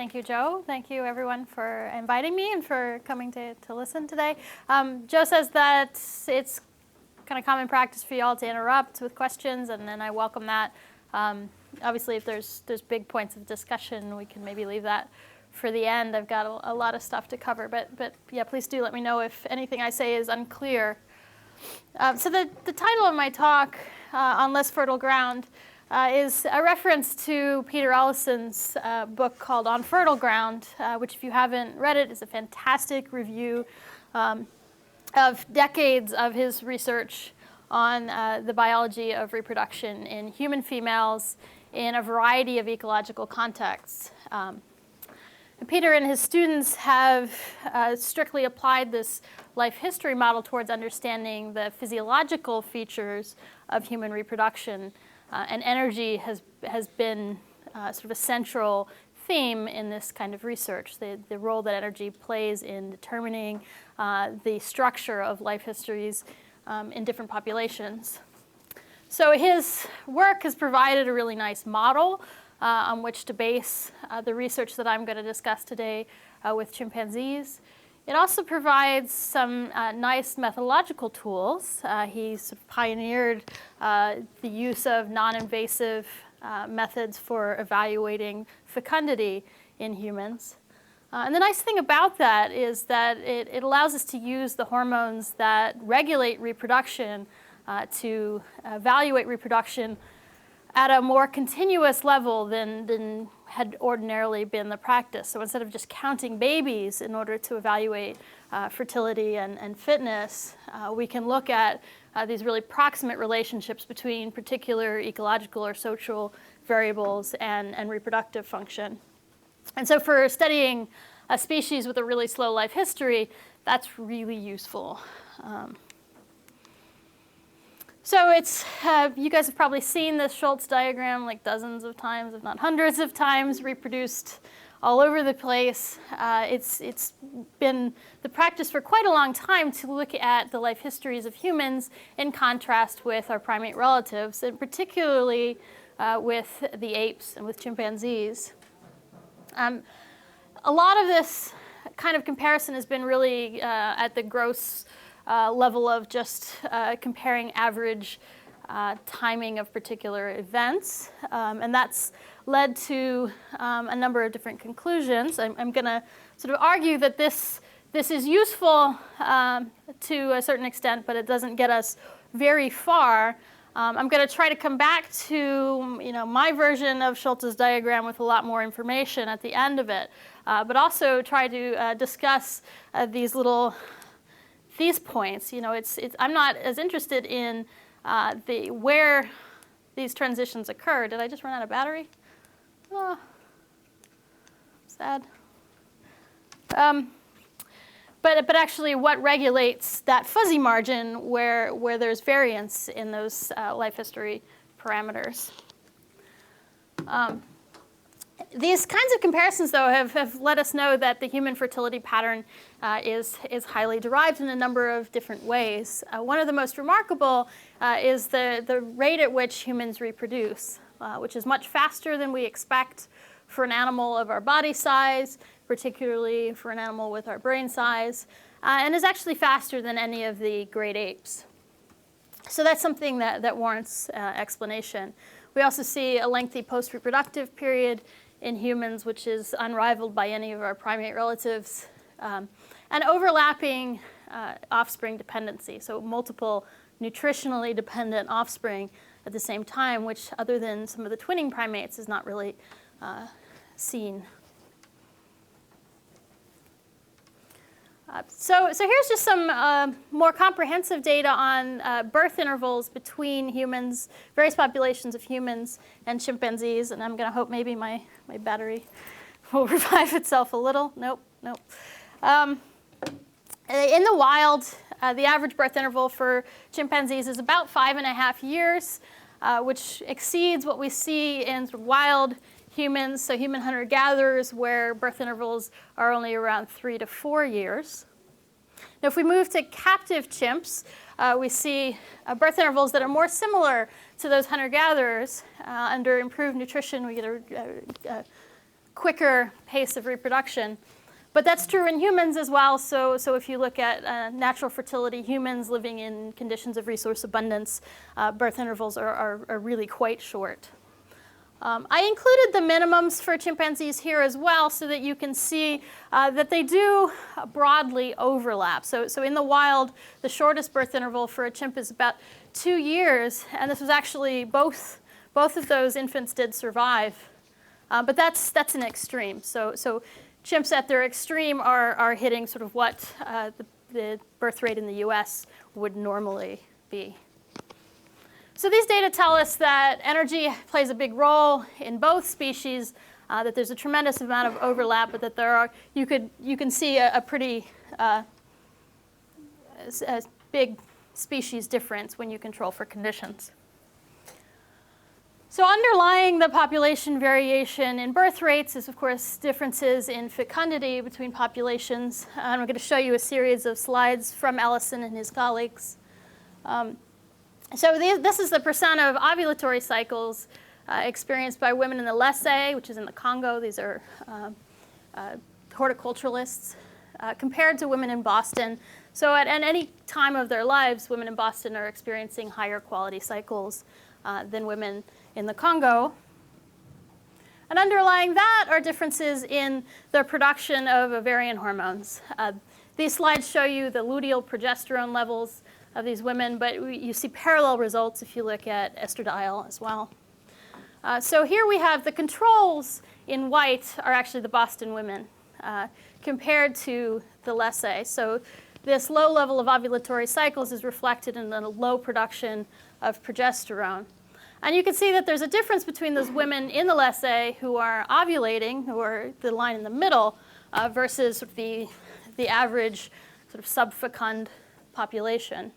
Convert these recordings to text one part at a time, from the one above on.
Thank you, Joe. Thank you, everyone, for inviting me and for coming to listen today. Joe says that it's kind of common practice for y'all to interrupt with questions, and then I welcome that. Obviously, if there's big points of discussion, we can maybe leave that for the end. I've got a lot of stuff to cover, but yeah, please do let me know if anything I say is unclear. So the title of my talk on less fertile ground is a reference to Peter Ellison's book called On Fertile Ground, which, if you haven't read it, is a fantastic review of decades of his research on the biology of reproduction in human females in a variety of ecological contexts. Peter and his students have strictly applied this life history model towards understanding the physiological features of human reproduction, and energy has been sort of a central theme in this kind of research, the role that energy plays in determining the structure of life histories in different populations. So his work has provided a really nice model on which to base the research that I'm going to discuss today with chimpanzees. It also provides some nice methodological tools. He sort of pioneered the use of non-invasive methods for evaluating fecundity in humans. And the nice thing about that is that it allows us to use the hormones that regulate reproduction to evaluate reproduction at a more continuous level than had ordinarily been the practice. So instead of just counting babies in order to evaluate fertility and fitness, we can look at these really proximate relationships between particular ecological or social variables and reproductive function. And so for studying a species with a really slow life history, that's really useful. So it's, you guys have probably seen this Schultz diagram like dozens of times, if not hundreds of times, reproduced all over the place. It's been the practice for quite a long time to look at the life histories of humans in contrast with our primate relatives, and particularly with the apes and with chimpanzees. A lot of this kind of comparison has been really at the gross level of just comparing average timing of particular events. And that's led to a number of different conclusions. I'm going to sort of argue that this is useful to a certain extent, but it doesn't get us very far. I'm going to try to come back to my version of Schultz's diagram with a lot more information at the end of it, but also try to discuss these points. I'm not as interested in where these transitions occur. Did I just run out of battery? Oh, sad. But actually, what regulates that fuzzy margin where there's variance in those life history parameters? These kinds of comparisons, though, have let us know that the human fertility pattern is highly derived in a number of different ways. One of the most remarkable is the rate at which humans reproduce, which is much faster than we expect for an animal of our body size, particularly for an animal with our brain size, and is actually faster than any of the great apes. So that's something that warrants explanation. We also see a lengthy post-reproductive period in humans, which is unrivaled by any of our primate relatives, and overlapping offspring dependency, so multiple nutritionally dependent offspring at the same time, which, other than some of the twinning primates, is not really seen. So here's just some more comprehensive data on birth intervals between humans, various populations of humans and chimpanzees. And I'm going to hope maybe my battery will revive itself a little. Nope. In the wild, the average birth interval for chimpanzees is about 5.5 years, which exceeds what we see in sort of wild humans, so human hunter-gatherers, where birth intervals are only around 3 to 4 years. Now, if we move to captive chimps, we see birth intervals that are more similar to those hunter-gatherers. Under improved nutrition, we get quicker pace of reproduction. But that's true in humans as well. So if you look at natural fertility, humans living in conditions of resource abundance, birth intervals are really quite short. I included the minimums for chimpanzees here as well so that you can see that they do broadly overlap. So in the wild, the shortest birth interval for a chimp is about 2 years, and this was actually both of those infants did survive. But that's an extreme. So chimps at their extreme are hitting sort of what the birth rate in the US would normally be. So these data tell us that energy plays a big role in both species, that there's a tremendous amount of overlap, but that you can see a pretty a big species difference when you control for conditions. So underlying the population variation in birth rates is, of course, differences in fecundity between populations. I'm going to show you a series of slides from Ellison and his colleagues. So this is the percent of ovulatory cycles experienced by women in the Lesser, which is in the Congo. These are horticulturalists, compared to women in Boston. So at any time of their lives, women in Boston are experiencing higher quality cycles than women in the Congo. And underlying that are differences in the production of ovarian hormones. These slides show you the luteal progesterone levels of these women, but you see parallel results if you look at estradiol as well. So here we have the controls in white are actually the Boston women compared to the Lesser. So this low level of ovulatory cycles is reflected in the low production of progesterone. And you can see that there's a difference between those women in the Lesser who are ovulating, who are the line in the middle, versus sort of the average sort of subfecund population.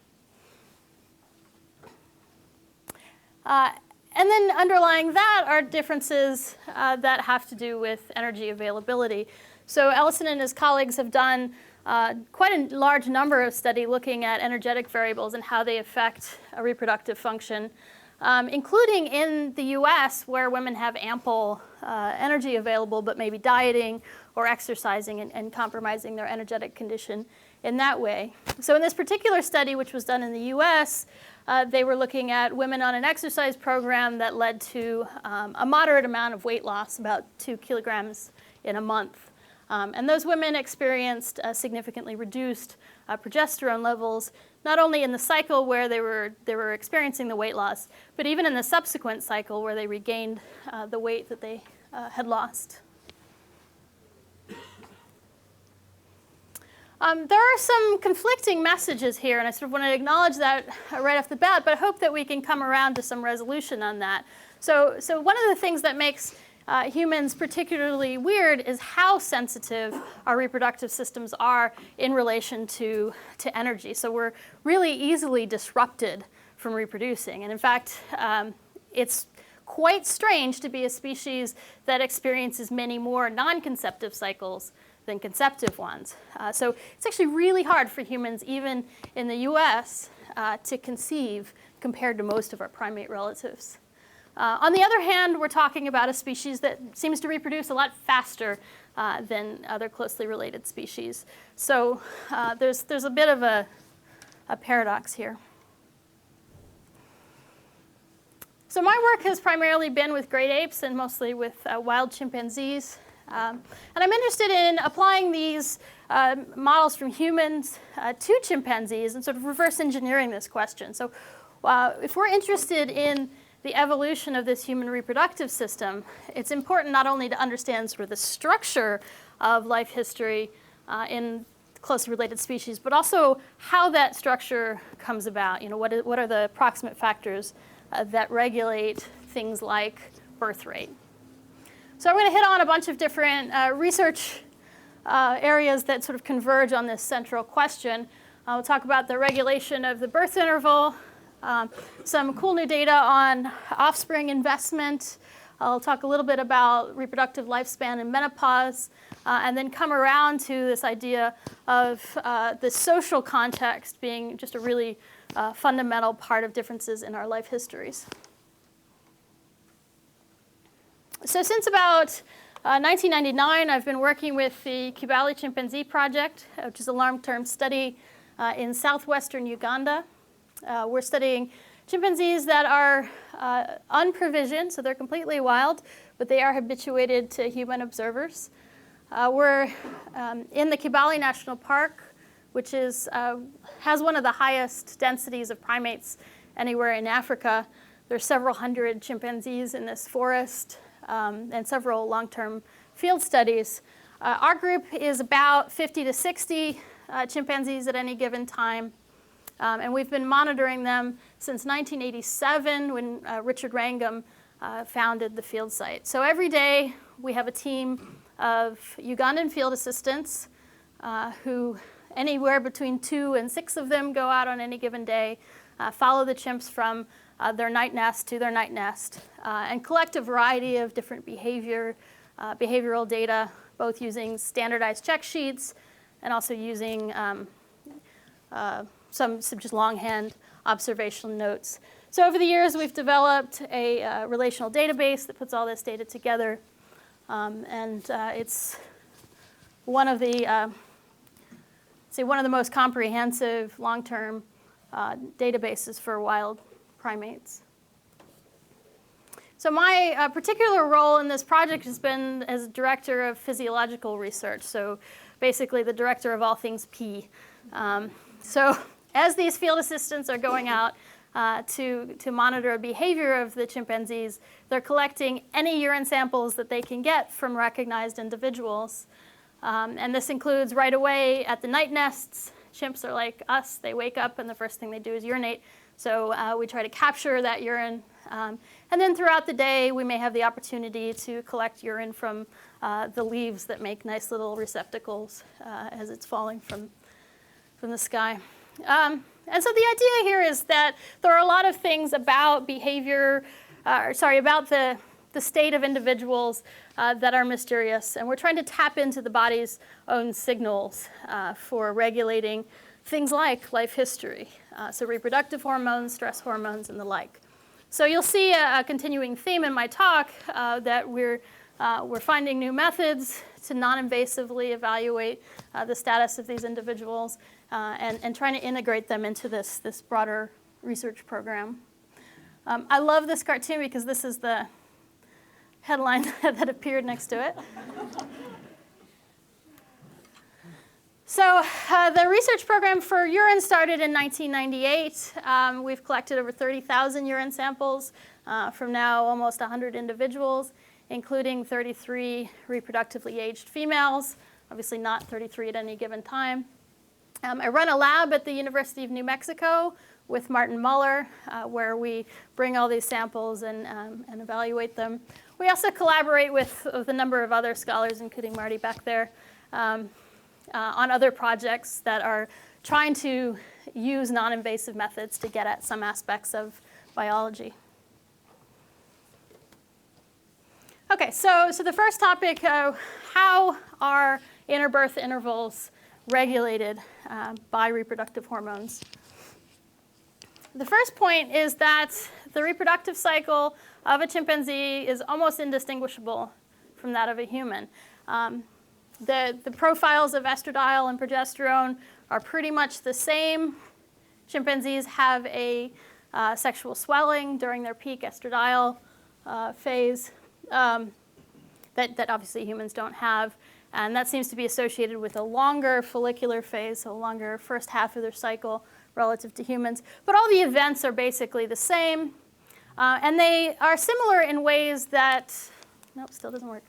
And then underlying that are differences that have to do with energy availability. So Ellison and his colleagues have done quite a large number of studies looking at energetic variables and how they affect reproductive function, including in the US, where women have ample energy available, but maybe dieting or exercising and compromising their energetic condition in that way. So in this particular study, which was done in the US, they were looking at women on an exercise program that led to a moderate amount of weight loss, about 2 kilograms in a month. And those women experienced significantly reduced progesterone levels, not only in the cycle where they were experiencing the weight loss, but even in the subsequent cycle where they regained the weight that they had lost. There are some conflicting messages here, and I sort of want to acknowledge that right off the bat, but hope that we can come around to some resolution on that. So one of the things that makes humans particularly weird is how sensitive our reproductive systems are in relation to energy. So we're really easily disrupted from reproducing. And in fact, it's quite strange to be a species that experiences many more non-conceptive cycles than conceptive ones. So it's actually really hard for humans, even in the US, to conceive compared to most of our primate relatives. On the other hand, we're talking about a species that seems to reproduce a lot faster than other closely related species. So there's a bit of a paradox here. So my work has primarily been with great apes and mostly with wild chimpanzees. And I'm interested in applying these models from humans to chimpanzees and sort of reverse engineering this question. So if we're interested in the evolution of this human reproductive system, it's important not only to understand sort of the structure of life history in closely related species, but also how that structure comes about. You know, what are the proximate factors that regulate things like birth rate? So I'm going to hit on a bunch of different research areas that sort of converge on this central question. I'll talk about the regulation of the birth interval, some cool new data on offspring investment. I'll talk a little bit about reproductive lifespan and menopause, and then come around to this idea of the social context being just a really fundamental part of differences in our life histories. So since about 1999, I've been working with the Kibale Chimpanzee Project, which is a long-term study in southwestern Uganda. We're studying chimpanzees that are unprovisioned, so they're completely wild, but they are habituated to human observers. We're in the Kibale National Park, which is, has one of the highest densities of primates anywhere in Africa. There's several hundred chimpanzees in this forest and several long-term field studies. Our group is about 50 to 60 chimpanzees at any given time. And we've been monitoring them since 1987 when Richard Wrangham founded the field site. So every day we have a team of Ugandan field assistants who anywhere between 2 and 6 of them go out on any given day, follow the chimps from their night nest to their night nest, and collect a variety of different behavioral data, both using standardized check sheets and also using some just longhand observational notes. So over the years, we've developed a relational database that puts all this data together, and it's one of the most comprehensive long-term databases for wild primates. So my particular role in this project has been as director of physiological research, so basically the director of all things pee. So as these field assistants are going out to monitor the behavior of the chimpanzees, they're collecting any urine samples that they can get from recognized individuals. And this includes right away at the night nests. Chimps are like us. They wake up and the first thing they do is urinate. So we try to capture that urine. And then throughout the day, we may have the opportunity to collect urine from the leaves that make nice little receptacles as it's falling from the sky. And so the idea here is that there are a lot of things about behavior, about the state of individuals that are mysterious. And we're trying to tap into the body's own signals for regulating things like life history. So reproductive hormones, stress hormones, and the like. So you'll see a continuing theme in my talk that we're finding new methods to non-invasively evaluate the status of these individuals and trying to integrate them into this broader research program. I love this cartoon because this is the headline that appeared next to it. So the research program for urine started in 1998. We've collected over 30,000 urine samples from now almost 100 individuals, including 33 reproductively aged females, obviously not 33 at any given time. I run a lab at the University of New Mexico with Martin Muller, where we bring all these samples and evaluate them. We also collaborate with a number of other scholars, including Marty back there, on other projects that are trying to use non-invasive methods to get at some aspects of biology. Okay, so the first topic, how are interbirth intervals regulated by reproductive hormones? The first point is that the reproductive cycle of a chimpanzee is almost indistinguishable from that of a human. The profiles of estradiol and progesterone are pretty much the same. Chimpanzees have a sexual swelling during their peak estradiol phase that obviously humans don't have. And that seems to be associated with a longer follicular phase, so a longer first half of their cycle relative to humans. But all the events are basically the same. And they are similar in ways that, nope, still doesn't work.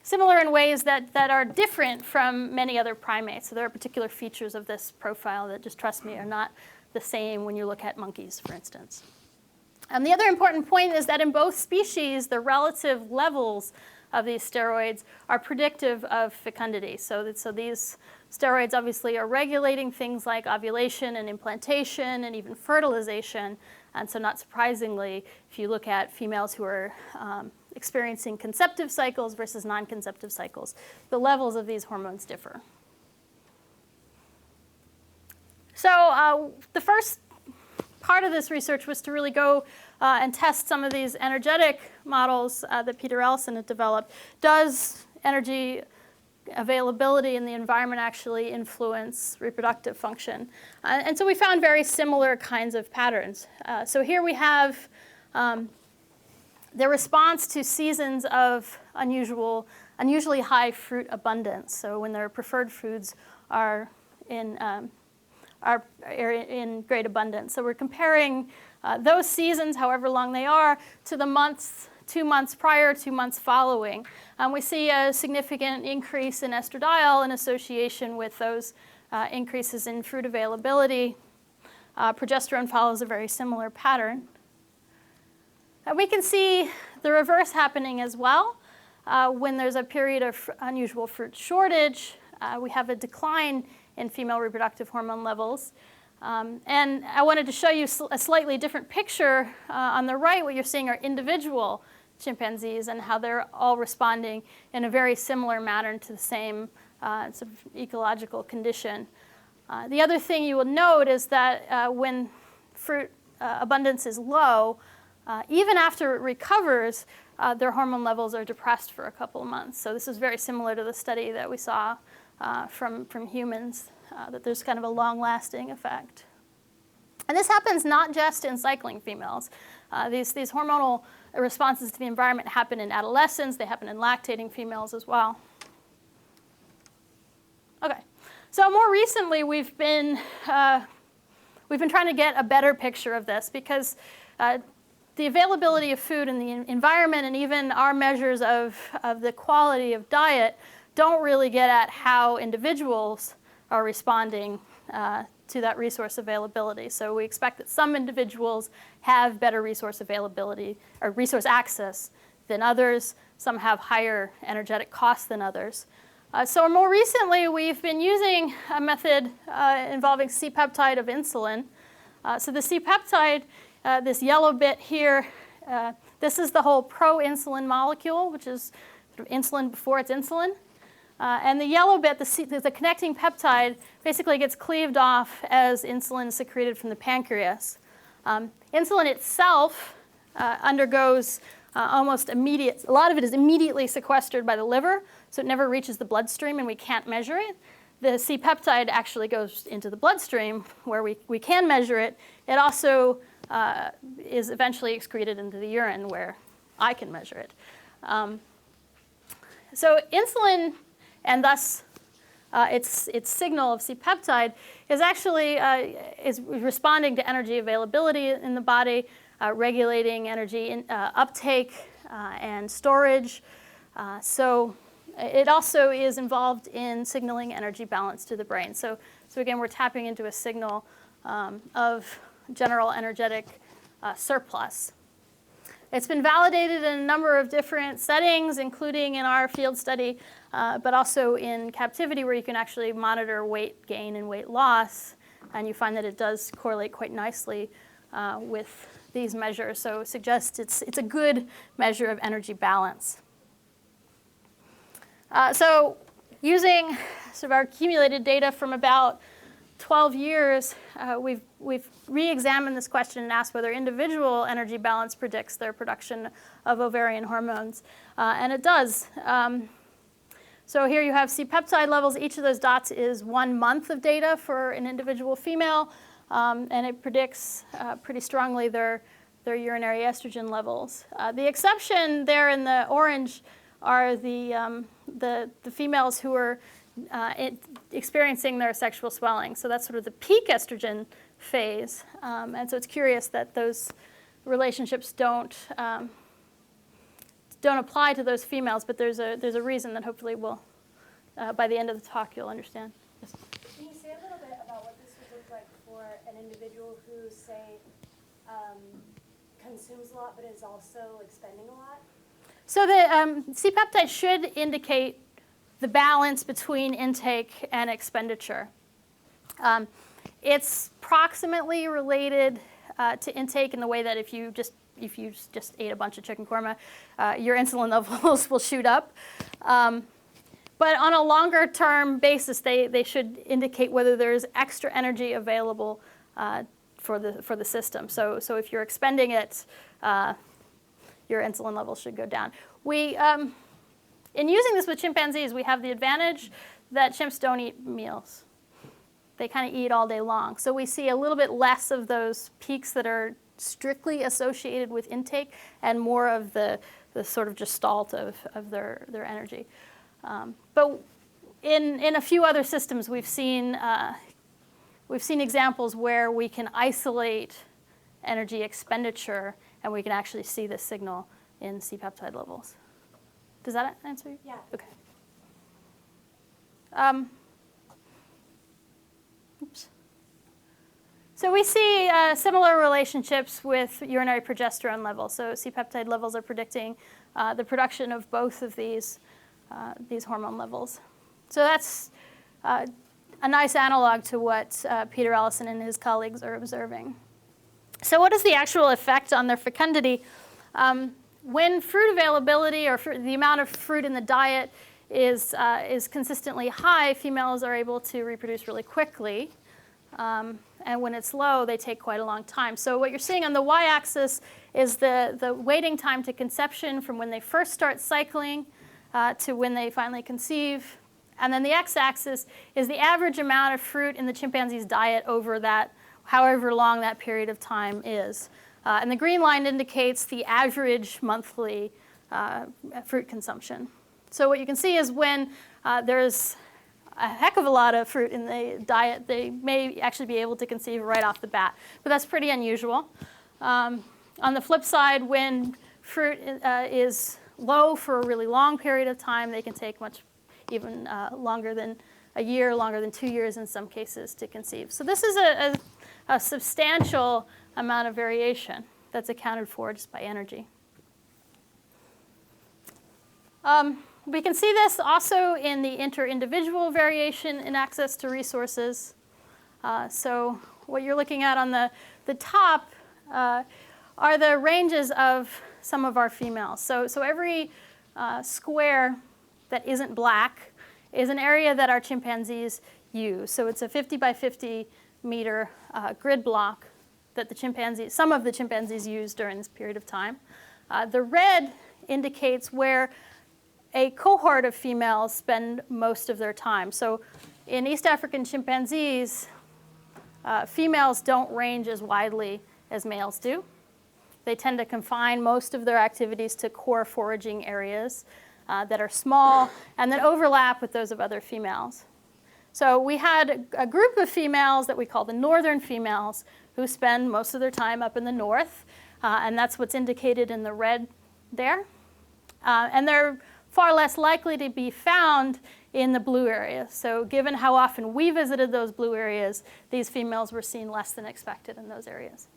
Similar in ways that are different from many other primates. So there are particular features of this profile that, just trust me, are not the same when you look at monkeys, for instance. And the other important point is that in both species, the relative levels of these steroids are predictive of fecundity. So these steroids obviously are regulating things like ovulation and implantation and even fertilization. And so not surprisingly, if you look at females who are experiencing conceptive cycles versus non-conceptive cycles, the levels of these hormones differ. So the first part of this research was to really go and test some of these energetic models that Peter Ellison had developed. Does energy availability in the environment actually influence reproductive function. And so we found very similar kinds of patterns. So here we have the response to seasons of unusually high fruit abundance. So when their preferred foods are in great abundance. So we're comparing those seasons, however long they are, to the months, 2 months prior, 2 months following. We see a significant increase in estradiol in association with those increases in fruit availability. Progesterone follows a very similar pattern. We can see the reverse happening as well. When there's a period of unusual fruit shortage, we have a decline in female reproductive hormone levels. And I wanted to show you a slightly different picture. On the right, what you're seeing are individual chimpanzees and how they're all responding in a very similar manner to the same sort of ecological condition. The other thing you will note is that when fruit abundance is low, even after it recovers, their hormone levels are depressed for a couple of months. So this is very similar to the study that we saw from humans, that there's kind of a long-lasting effect. And this happens not just in cycling females. These hormonal responses to the environment happen in adolescents. They happen in lactating females as well. Okay, so more recently we've been trying to get a better picture of this because the availability of food in the environment and even our measures of the quality of diet don't really get at how individuals are responding to that resource availability. So we expect that some individuals have better resource availability or resource access than others. Some have higher energetic costs than others. So more recently, we've been using a method involving C-peptide of insulin. So the C-peptide, this yellow bit here, this is the whole pro-insulin molecule, which is sort of insulin before it's insulin. And the yellow bit, the connecting peptide, basically gets cleaved off as insulin is secreted from the pancreas. Insulin itself undergoes almost immediate, a lot of it is immediately sequestered by the liver, so it never reaches the bloodstream and we can't measure it. The C-peptide actually goes into the bloodstream where we can measure it. It also is eventually excreted into the urine where I can measure it. So insulin, and thus its signal of C-peptide, is actually is responding to energy availability in the body, regulating energy uptake and storage. So it also is involved in signaling energy balance to the brain. So again, we're tapping into a signal of general energetic surplus. It's been validated in a number of different settings, including in our field study, but also in captivity where you can actually monitor weight gain and weight loss. And you find that it does correlate quite nicely with these measures. So it suggests it's a good measure of energy balance. So using sort of our accumulated data from about 12 years, we've re-examined this question and asked whether individual energy balance predicts their production of ovarian hormones. And it does. So here you have C-peptide levels. Each of those dots is 1 month of data for an individual female. And it predicts pretty strongly their urinary estrogen levels. The exception there in the orange are the females who are experiencing their sexual swelling. So that's sort of the peak estrogen phase. And so it's curious that those relationships don't apply to those females, but there's a reason that hopefully will, by the end of the talk, you'll understand. Yes. Can you say a little bit about what this would look like for an individual who, say, consumes a lot but is also expending a lot? So the C-peptide should indicate the balance between intake and expenditure. It's proximately related to intake in the way that if you just ate a bunch of chicken korma, your insulin levels will shoot up. But on a longer term basis, they should indicate whether there's extra energy available for the system. So if you're expending it, your insulin levels should go down. In using this with chimpanzees, we have the advantage that chimps don't eat meals. They kind of eat all day long. So we see a little bit less of those peaks that are strictly associated with intake and more of the sort of gestalt of their energy. But in a few other systems, we've seen examples where we can isolate energy expenditure and we can actually see this signal in C-peptide levels. Does that answer? Yeah. Okay. Oops. So we see similar relationships with urinary progesterone levels. So C-peptide levels are predicting the production of both of these hormone levels. So that's a nice analog to what Peter Ellison and his colleagues are observing. So what is the actual effect on their fecundity? When fruit availability or the amount of fruit in the diet is consistently high, females are able to reproduce really quickly. And when it's low, they take quite a long time. So what you're seeing on the y-axis is the waiting time to conception from when they first start cycling to when they finally conceive. And then the x-axis is the average amount of fruit in the chimpanzee's diet over that, however long that period of time is. And the green line indicates the average monthly fruit consumption. So what you can see is when there's a heck of a lot of fruit in the diet, they may actually be able to conceive right off the bat. But that's pretty unusual. On the flip side, when fruit is low for a really long period of time, they can take even longer than a year, longer than 2 years in some cases to conceive. So this is a substantial amount of variation that's accounted for just by energy. We can see this also in the inter-individual variation in access to resources. So what you're looking at on the top are the ranges of some of our females. So every square that isn't black is an area that our chimpanzees use. So it's a 50 by 50 meter grid block that some of the chimpanzees use during this period of time. The red indicates where a cohort of females spend most of their time. So in East African chimpanzees, females don't range as widely as males do. They tend to confine most of their activities to core foraging areas that are small and that overlap with those of other females. So we had a group of females that we call the northern females who spend most of their time up in the north, and that's what's indicated in the red there. And they're far less likely to be found in the blue areas. So given how often we visited those blue areas, these females were seen less than expected in those areas.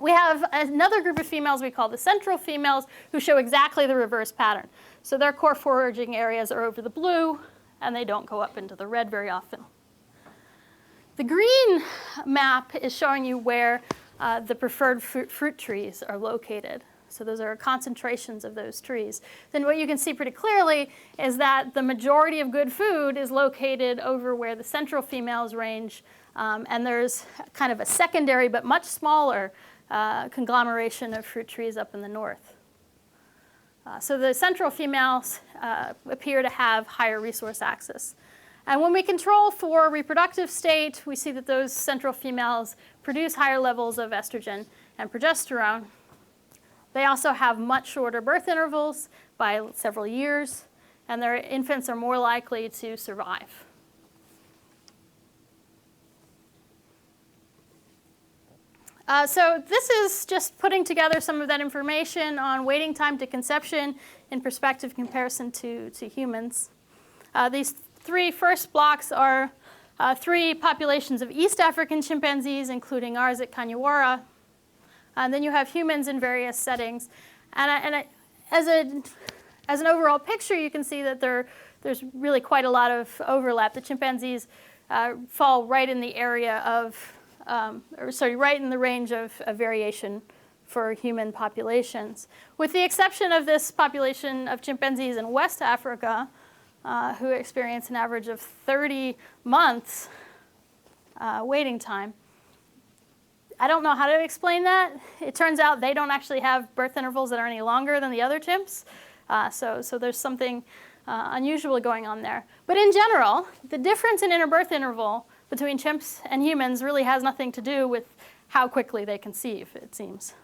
We have another group of females we call the central females who show exactly the reverse pattern. So their core foraging areas are over the blue, and they don't go up into the red very often. The green map is showing you where the preferred fruit trees are located. So those are concentrations of those trees. Then what you can see pretty clearly is that the majority of good food is located over where the central females range, and there's kind of a secondary but much smaller conglomeration of fruit trees up in the north. So the central females appear to have higher resource access. And when we control for reproductive state, we see that those central females produce higher levels of estrogen and progesterone. They also have much shorter birth intervals by several years, and their infants are more likely to survive. So this is just putting together some of that information on waiting time to conception in perspective comparison to humans. These three first blocks are three populations of East African chimpanzees, including ours at Kanyawara. And then you have humans in various settings. And as an overall picture, you can see that there's really quite a lot of overlap. The chimpanzees fall right in the area of, right in the range of variation for human populations. With the exception of this population of chimpanzees in West Africa, who experience an average of 30 months waiting time. I don't know how to explain that. It turns out they don't actually have birth intervals that are any longer than the other chimps. So there's something unusual going on there. But in general, the difference in interbirth interval between chimps and humans really has nothing to do with how quickly they conceive, it seems.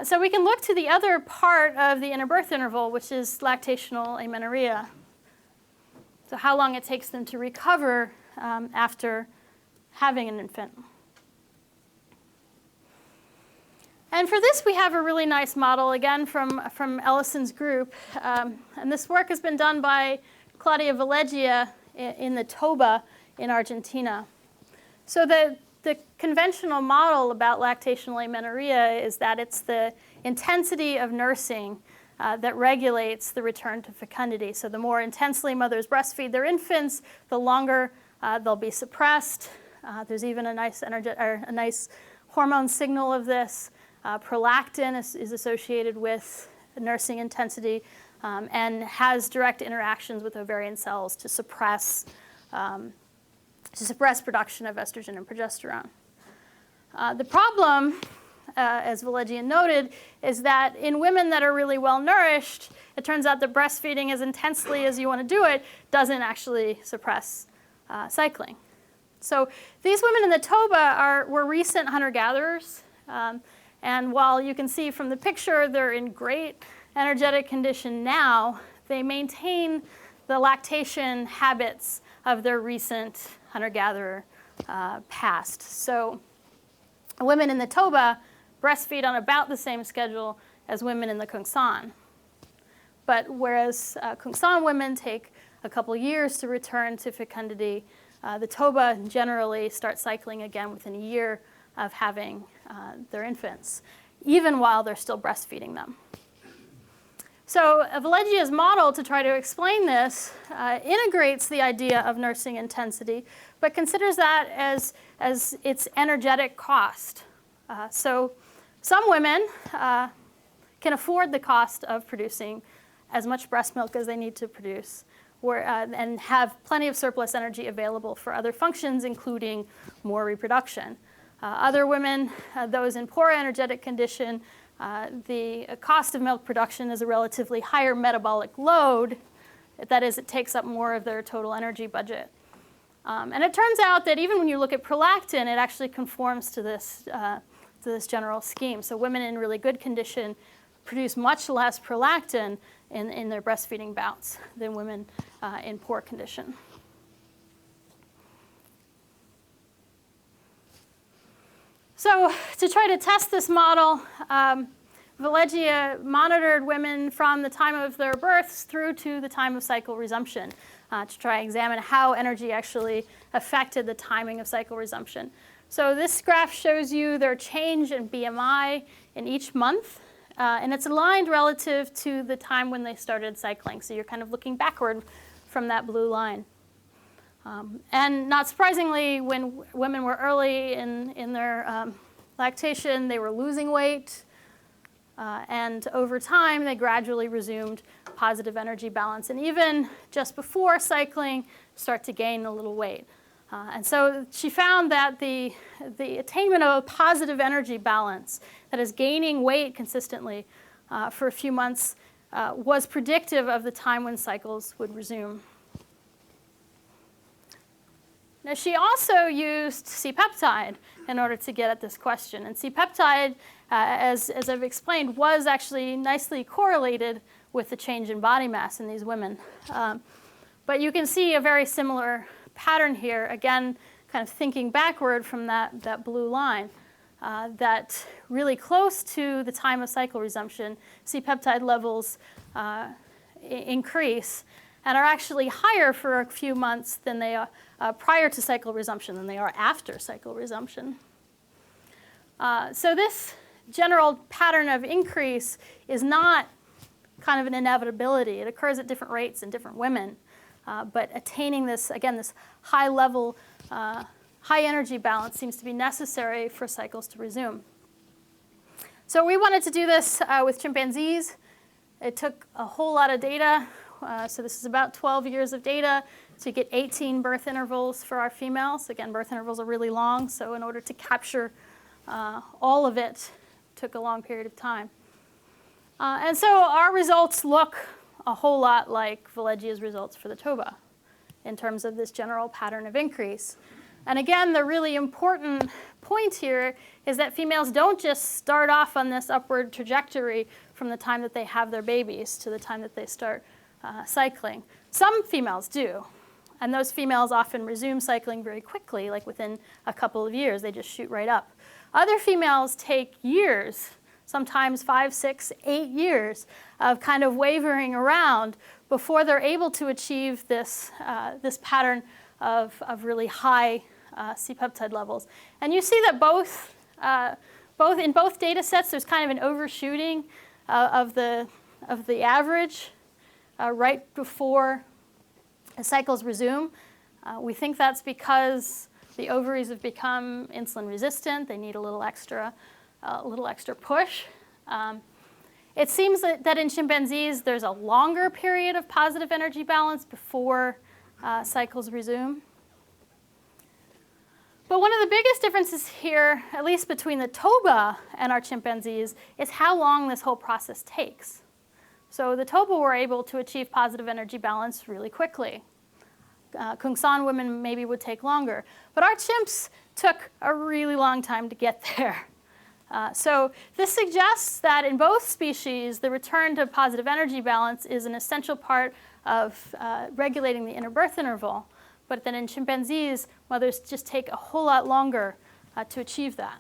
So we can look to the other part of the interbirth interval, which is lactational amenorrhea. So how long it takes them to recover after having an infant. And for this, we have a really nice model, again, from Ellison's group. And this work has been done by Claudia Villeggia in the Toba in Argentina. So the conventional model about lactational amenorrhea is that it's the intensity of nursing that regulates the return to fecundity. So the more intensely mothers breastfeed their infants, the longer they'll be suppressed. There's even a nice hormone signal of this. Prolactin is associated with nursing intensity and has direct interactions with ovarian cells to suppress production of estrogen and progesterone. The problem, as Villeggia noted, is that in women that are really well nourished, it turns out that breastfeeding as intensely as you want to do it doesn't actually suppress cycling. So these women in the Toba were recent hunter-gatherers. And while you can see from the picture they're in great energetic condition now, they maintain the lactation habits of their recent hunter-gatherer past. So women in the Toba breastfeed on about the same schedule as women in the Kungsan. But whereas Kungsan women take a couple years to return to fecundity, the Toba generally start cycling again within a year of having their infants, even while they're still breastfeeding them. So Villeggia's model to try to explain this integrates the idea of nursing intensity, but considers that as its energetic cost. So some women can afford the cost of producing as much breast milk as they need to produce, and have plenty of surplus energy available for other functions, including more reproduction. Other women, those in poor energetic condition, the cost of milk production is a relatively higher metabolic load. That is, it takes up more of their total energy budget. And it turns out that even when you look at prolactin, it actually conforms to this general scheme. So women in really good condition produce much less prolactin in their breastfeeding bouts than women in poor condition. So to try to test this model, Villeggia monitored women from the time of their births through to the time of cycle resumption to try and examine how energy actually affected the timing of cycle resumption. So this graph shows you their change in BMI in each month, and it's aligned relative to the time when they started cycling. So you're kind of looking backward from that blue line. And not surprisingly, when women were early in their lactation, they were losing weight. And over time, they gradually resumed positive energy balance. And even just before cycling, start to gain a little weight. And so she found that the attainment of a positive energy balance, that is gaining weight consistently for a few months, was predictive of the time when cycles would resume. Now, she also used C-peptide in order to get at this question. And C-peptide, as I've explained, was actually nicely correlated with the change in body mass in these women. But you can see a very similar pattern here, again, kind of thinking backward from that blue line, that really close to the time of cycle resumption, C-peptide levels increase and are actually higher for a few months than they are prior to cycle resumption than they are after cycle resumption. So this general pattern of increase is not kind of an inevitability. It occurs at different rates in different women. But attaining this, again, this high level, high energy balance seems to be necessary for cycles to resume. So we wanted to do this with chimpanzees. It took a whole lot of data. So this is about 12 years of data to get 18 birth intervals for our females. Again, birth intervals are really long, so in order to capture all of it, took a long period of time. And so our results look a whole lot like Villegia's results for the toba in terms of this general pattern of increase. And again, the really important point here is that females don't just start off on this upward trajectory from the time that they have their babies to the time that they start cycling. Some females do. And those females often resume cycling very quickly, like within a couple of years. They just shoot right up. Other females take years, sometimes 5, 6, 8 years of kind of wavering around before they're able to achieve this, this pattern of really high C-peptide levels. And you see that in both data sets, there's kind of an overshooting of the average right before cycles resume. We think that's because the ovaries have become insulin resistant. They need a little extra push. It seems that in chimpanzees, there's a longer period of positive energy balance before cycles resume. But one of the biggest differences here, at least between the toba and our chimpanzees, is how long this whole process takes. So the toba were able to achieve positive energy balance really quickly. Kungsan women maybe would take longer. But our chimps took a really long time to get there. So this suggests that in both species, the return to positive energy balance is an essential part of regulating the interbirth interval. But then in chimpanzees, mothers just take a whole lot longer to achieve that.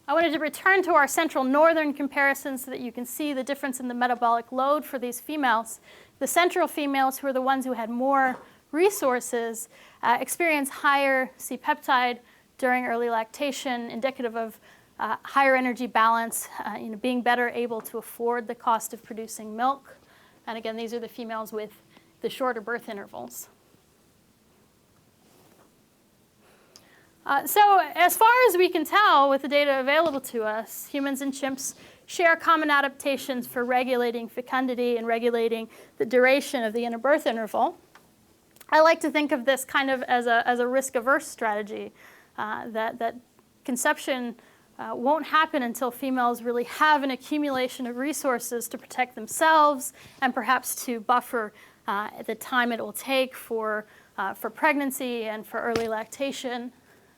I wanted to return to our central northern comparison so that you can see the difference in the metabolic load for these females. The central females, who are the ones who had more resources, experience higher C-peptide during early lactation, indicative of higher energy balance, being better able to afford the cost of producing milk. And again, these are the females with the shorter birth intervals. So as far as we can tell with the data available to us, humans and chimps share common adaptations for regulating fecundity and regulating the duration of the interbirth interval. I like to think of this kind of as a Riskaverse strategy, that conception won't happen until females really have an accumulation of resources to protect themselves and perhaps to buffer the time it will take for pregnancy and for early lactation.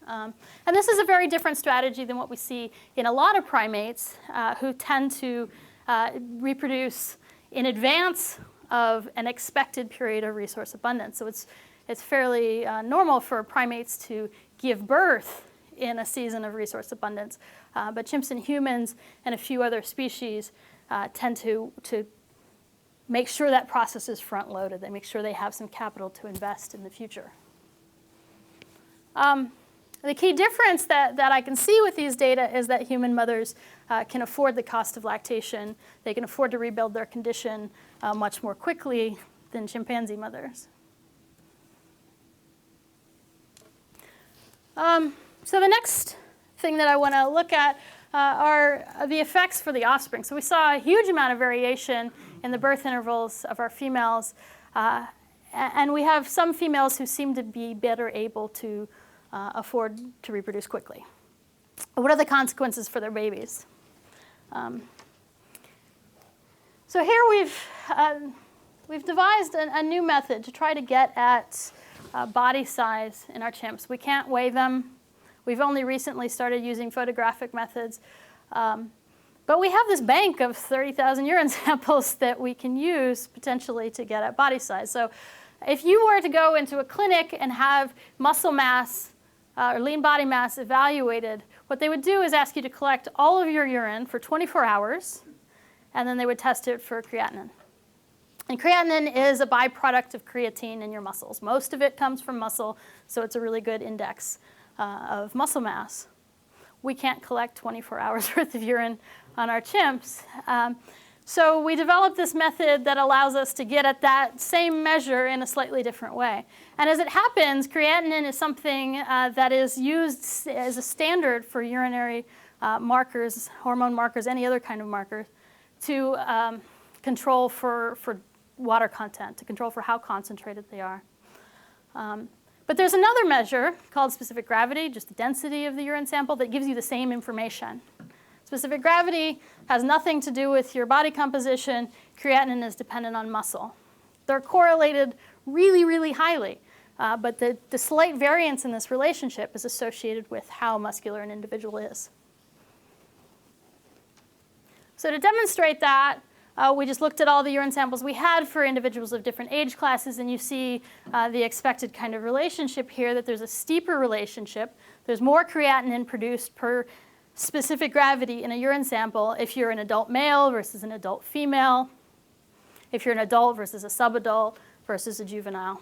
And this is a very different strategy than what we see in a lot of primates who tend to reproduce in advance of an expected period of resource abundance. So it's fairly normal for primates to give birth in a season of resource abundance. But chimps and humans and a few other species tend to make sure that process is front-loaded. They make sure they have some capital to invest in the future. The key difference that I can see with these data is that human mothers can afford the cost of lactation. They can afford to rebuild their condition much more quickly than chimpanzee mothers. So the next thing that I want to look at are the effects for the offspring. So we saw a huge amount of variation in the birth intervals of our females. And we have some females who seem to be better able to afford to reproduce quickly. What are the consequences for their babies? So here we've devised a new method to try to get at body size in our chimps. We can't weigh them. We've only recently started using photographic methods. But we have this bank of 30,000 urine samples that we can use potentially to get at body size. So if you were to go into a clinic and have muscle mass or lean body mass evaluated, what they would do is ask you to collect all of your urine for 24 hours, and then they would test it for creatinine. And creatinine is a byproduct of creatine in your muscles. Most of it comes from muscle, so it's a really good index of muscle mass. We can't collect 24 hours worth of urine on our chimps. So we developed this method that allows us to get at that same measure in a slightly different way. And as it happens, creatinine is something that is used as a standard for urinary markers, hormone markers, any other kind of markers, to control for water content, to control for how concentrated they are. But there's another measure called specific gravity, just the density of the urine sample, that gives you the same information. Specific gravity has nothing to do with your body composition. Creatinine is dependent on muscle. They're correlated really, really highly. But the slight variance in this relationship is associated with how muscular an individual is. So to demonstrate that, we just looked at all the urine samples we had for individuals of different age classes, and you see the expected kind of relationship here, that there's a steeper relationship. There's more creatinine produced per specific gravity in a urine sample if you're an adult male versus an adult female, if you're an adult versus a subadult versus a juvenile.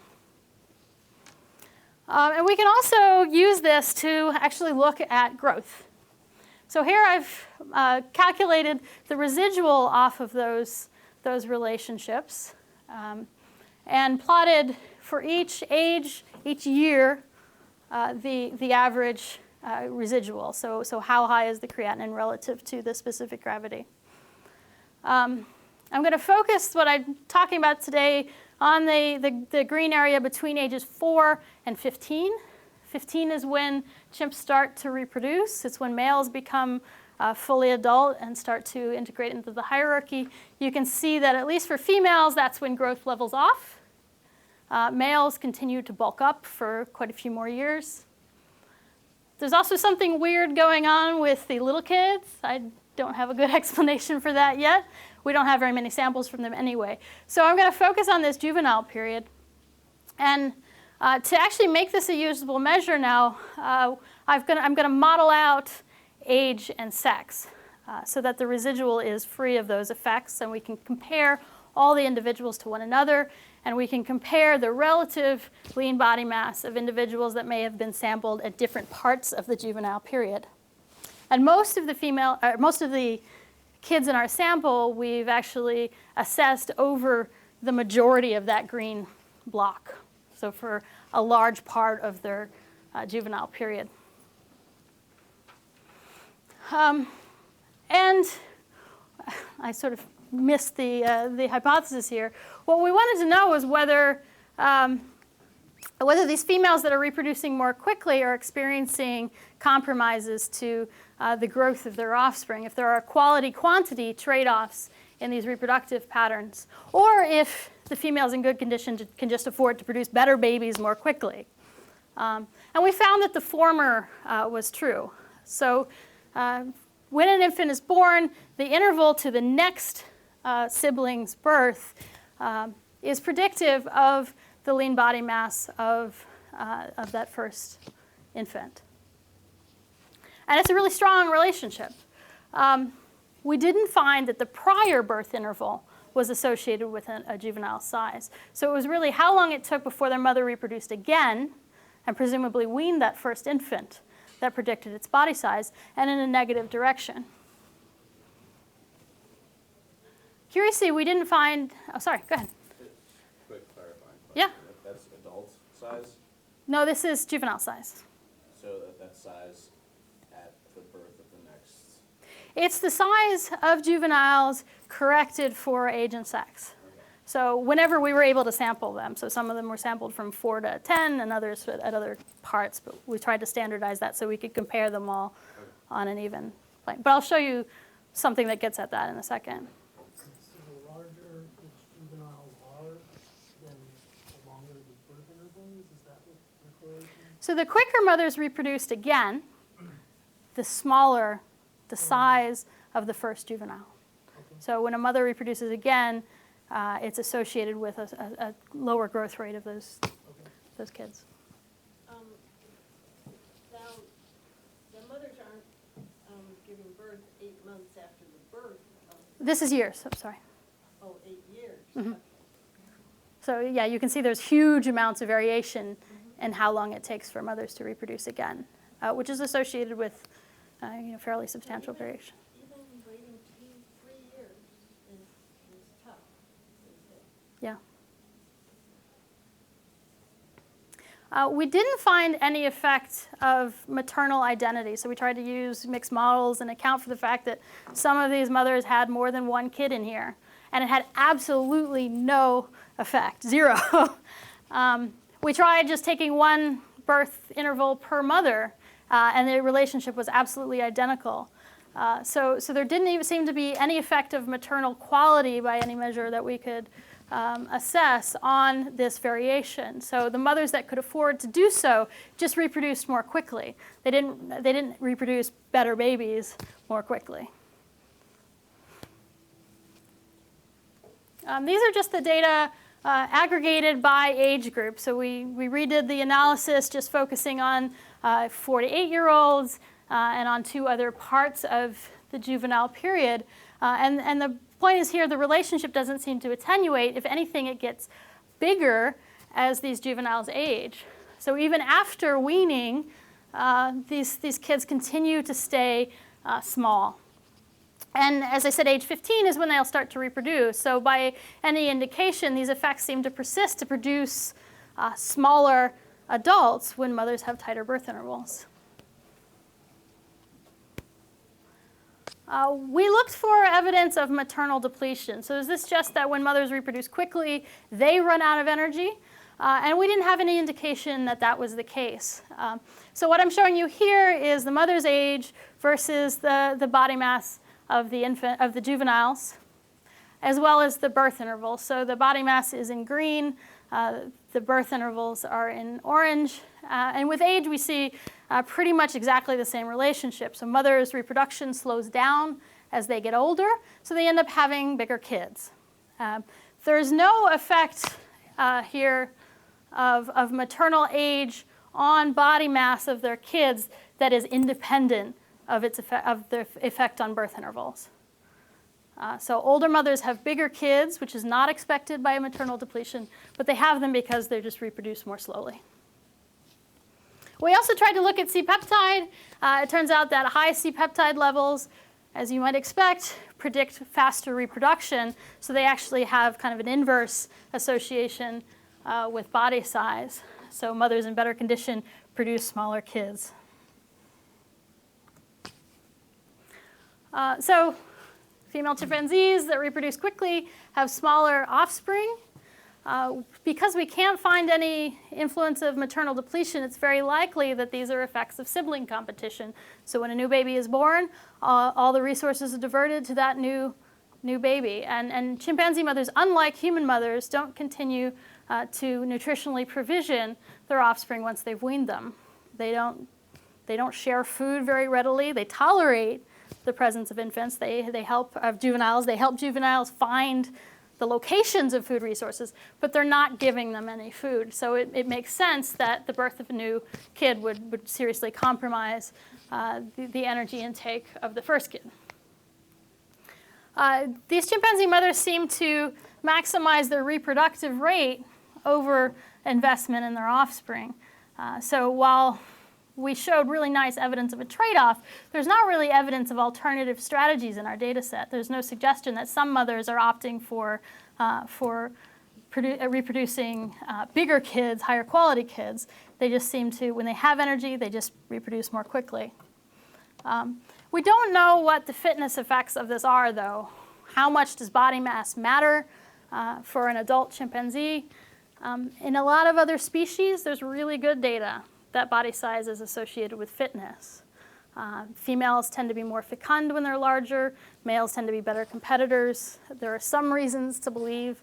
And we can also use this to actually look at growth. So here I've calculated the residual off of those relationships and plotted for each age, each year, the average residual. So how high is the creatinine relative to the specific gravity? I'm going to focus what I'm talking about today on the green area between ages 4 and 15. 15 is when chimps start to reproduce. It's when males become fully adult and start to integrate into the hierarchy. You can see that at least for females, that's when growth levels off. Males continue to bulk up for quite a few more years. There's also something weird going on with the little kids. I don't have a good explanation for that yet. We don't have very many samples from them anyway. So I'm going to focus on this juvenile period. And to actually make this a usable measure now, I'm going to model out age and sex so that the residual is free of those effects, and we can compare all the individuals to one another, and we can compare the relative lean body mass of individuals that may have been sampled at different parts of the juvenile period. And most of the kids in our sample, we've actually assessed over the majority of that green block. So for a large part of their juvenile period. And I sort of missed the hypothesis here. What we wanted to know was whether these females that are reproducing more quickly are experiencing compromises to the growth of their offspring, if there are quality-quantity trade-offs in these reproductive patterns, or if the females in good condition can just afford to produce better babies more quickly. And we found that the former was true. So when an infant is born, the interval to the next sibling's birth is predictive of the lean body mass of that first infant. And it's a really strong relationship. We didn't find that the prior birth interval was associated with a juvenile size. So it was really how long it took before their mother reproduced again and presumably weaned that first infant that predicted its body size, and in a negative direction. Curiously, we didn't find, oh, sorry, go ahead. Quick clarifying question. Yeah. That's adult size? No, this is juvenile size. So that's size at the birth of the next? It's the size of juveniles corrected for age and sex. Okay. So whenever we were able to sample them, so some of them were sampled from 4 to 10 and others at other parts, but we tried to standardize that so we could compare them all on an even plane. But I'll show you something that gets at that in a second. So the larger the juveniles are, then the longer the birth interval is? Is that what the correlation is? So the quicker mothers reproduced again, the smaller the size of the first juvenile. Okay. So when a mother reproduces again, it's associated with a lower growth rate of those kids. Now, the mothers aren't giving birth 8 months after the birth. This is years, I'm sorry. 8 years. Mm-hmm. So yeah, you can see there's huge amounts of variation in how long it takes for mothers to reproduce again, which is associated with fairly substantial variation. Even waiting 2-3 years is tough. Yeah. We didn't find any effect of maternal identity, so we tried to use mixed models and account for the fact that some of these mothers had more than one kid in here, and it had absolutely no effect, 0. We tried just taking one birth interval per mother, and the relationship was absolutely identical. So there didn't even seem to be any effect of maternal quality by any measure that we could assess on this variation. So the mothers that could afford to do so just reproduced more quickly. They didn't reproduce better babies more quickly. These are just the data aggregated by age group. So we redid the analysis just focusing on 4 to 8-year-olds and on 2 other parts of the juvenile period. And the point is here, the relationship doesn't seem to attenuate. If anything, it gets bigger as these juveniles age. So even after weaning, these kids continue to stay small. And as I said, age 15 is when they'll start to reproduce. So by any indication, these effects seem to persist to produce smaller adults when mothers have tighter birth intervals. We looked for evidence of maternal depletion. So is this just that when mothers reproduce quickly, they run out of energy? And we didn't have any indication that that was the case. So what I'm showing you here is the mother's age versus the body mass of the juveniles, as well as the birth interval. So the body mass is in green, the birth intervals are in orange, and with age we see pretty much exactly the same relationship. So mothers' reproduction slows down as they get older, so they end up having bigger kids. There's no effect here of maternal age on body mass of their kids that is independent of the effect on birth intervals. So older mothers have bigger kids, which is not expected by a maternal depletion, but they have them because they just reproduce more slowly. We also tried to look at C-peptide. It turns out that high C-peptide levels, as you might expect, predict faster reproduction. So they actually have kind of an inverse association with body size. So mothers in better condition produce smaller kids. So female chimpanzees that reproduce quickly have smaller offspring. Because we can't find any influence of maternal depletion, it's very likely that these are effects of sibling competition. So when a new baby is born, all the resources are diverted to that new baby. And chimpanzee mothers, unlike human mothers, don't continue to nutritionally provision their offspring once they've weaned them. They don't share food very readily. They tolerate the presence of infants. They help juveniles. They help juveniles find the locations of food resources, but they're not giving them any food. So it makes sense that the birth of a new kid would seriously compromise the energy intake of the first kid. These chimpanzee mothers seem to maximize their reproductive rate over investment in their offspring. So while we showed really nice evidence of a trade-off, there's not really evidence of alternative strategies in our data set. There's no suggestion that some mothers are opting for reproducing bigger kids, higher quality kids. They just seem to, when they have energy, they just reproduce more quickly. We don't know what the fitness effects of this are, though. How much does body mass matter for an adult chimpanzee? In a lot of other species, there's really good data that body size is associated with fitness. Females tend to be more fecund when they're larger. Males tend to be better competitors. There are some reasons to believe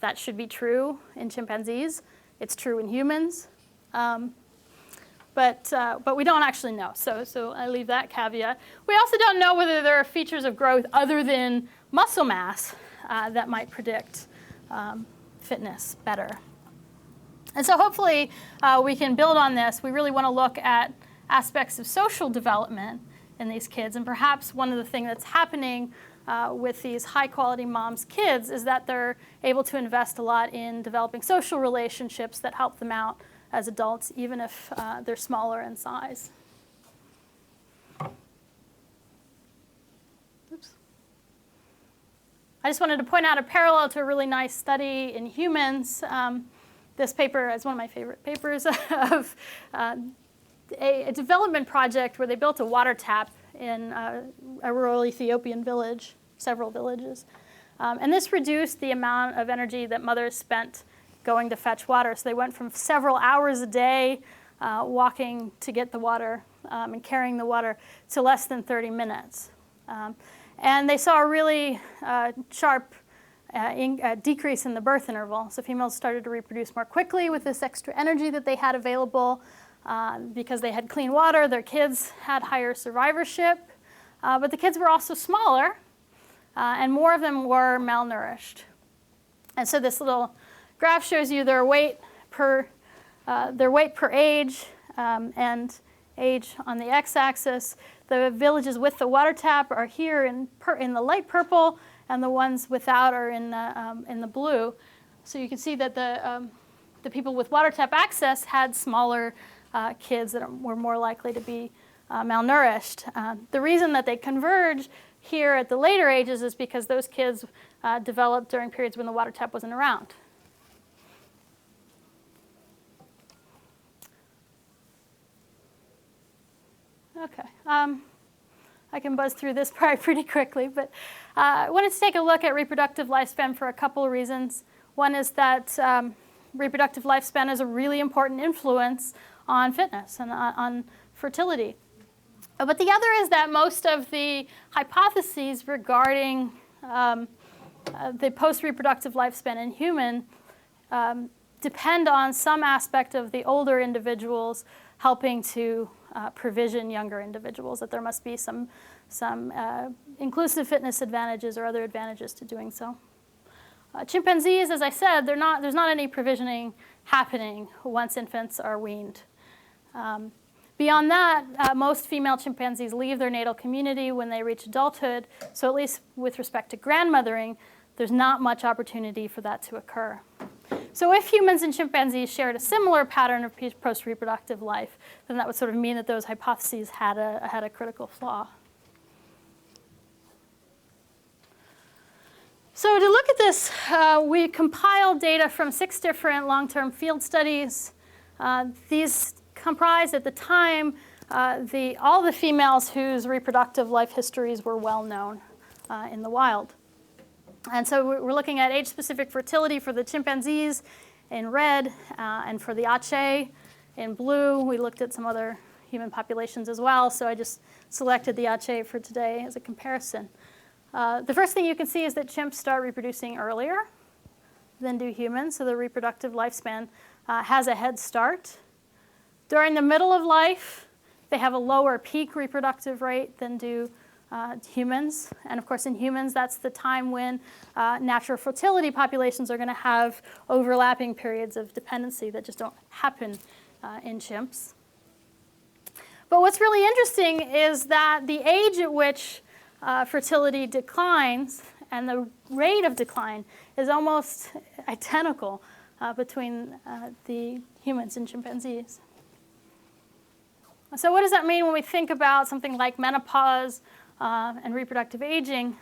that should be true in chimpanzees. It's true in humans. But we don't actually know, so I leave that caveat. We also don't know whether there are features of growth other than muscle mass that might predict fitness better. And so hopefully we can build on this. We really want to look at aspects of social development in these kids. And perhaps one of the things that's happening with these high-quality moms' kids is that they're able to invest a lot in developing social relationships that help them out as adults, even if they're smaller in size. Oops. I just wanted to point out a parallel to a really nice study in humans. This paper is one of my favorite papers of a development project where they built a water tap in a rural Ethiopian village, several villages. And this reduced the amount of energy that mothers spent going to fetch water. So they went from several hours a day walking to get the water and carrying the water to less than 30 minutes. And they saw a really sharp decrease in the birth interval. So females started to reproduce more quickly with this extra energy that they had available. Because they had clean water, their kids had higher survivorship. But the kids were also smaller, and more of them were malnourished. And so this little graph shows you their weight per age, and age on the x-axis. The villages with the water tap are here in the light purple, and the ones without are in the blue. So you can see that the people with water tap access had smaller kids that were more likely to be malnourished. The reason that they converge here at the later ages is because those kids developed during periods when the water tap wasn't around. Okay, I can buzz through this probably pretty quickly, but I wanted to take a look at reproductive lifespan for a couple of reasons. One is that reproductive lifespan is a really important influence on fitness and on fertility. But the other is that most of the hypotheses regarding the post-reproductive lifespan in human depend on some aspect of the older individuals helping to provision younger individuals, that there must be some inclusive fitness advantages or other advantages to doing so. Chimpanzees, as I said, there's not any provisioning happening once infants are weaned. Beyond that, most female chimpanzees leave their natal community when they reach adulthood, so at least with respect to grandmothering, there's not much opportunity for that to occur. So if humans and chimpanzees shared a similar pattern of post-reproductive life, then that would sort of mean that those hypotheses had a critical flaw. So to look at this, we compiled data from 6 different long-term field studies. These comprised at the time all the females whose reproductive life histories were well known in the wild. And so we're looking at age-specific fertility for the chimpanzees in red, and for the Ache in blue. We looked at some other human populations as well, so I just selected the Ache for today as a comparison. The first thing you can see is that chimps start reproducing earlier than do humans, so the reproductive lifespan has a head start. During the middle of life, they have a lower peak reproductive rate than do humans. And of course, in humans, that's the time when natural fertility populations are going to have overlapping periods of dependency that just don't happen in chimps. But what's really interesting is that the age at which fertility declines and the rate of decline is almost identical between the humans and chimpanzees. So what does that mean when we think about something like menopause and reproductive aging?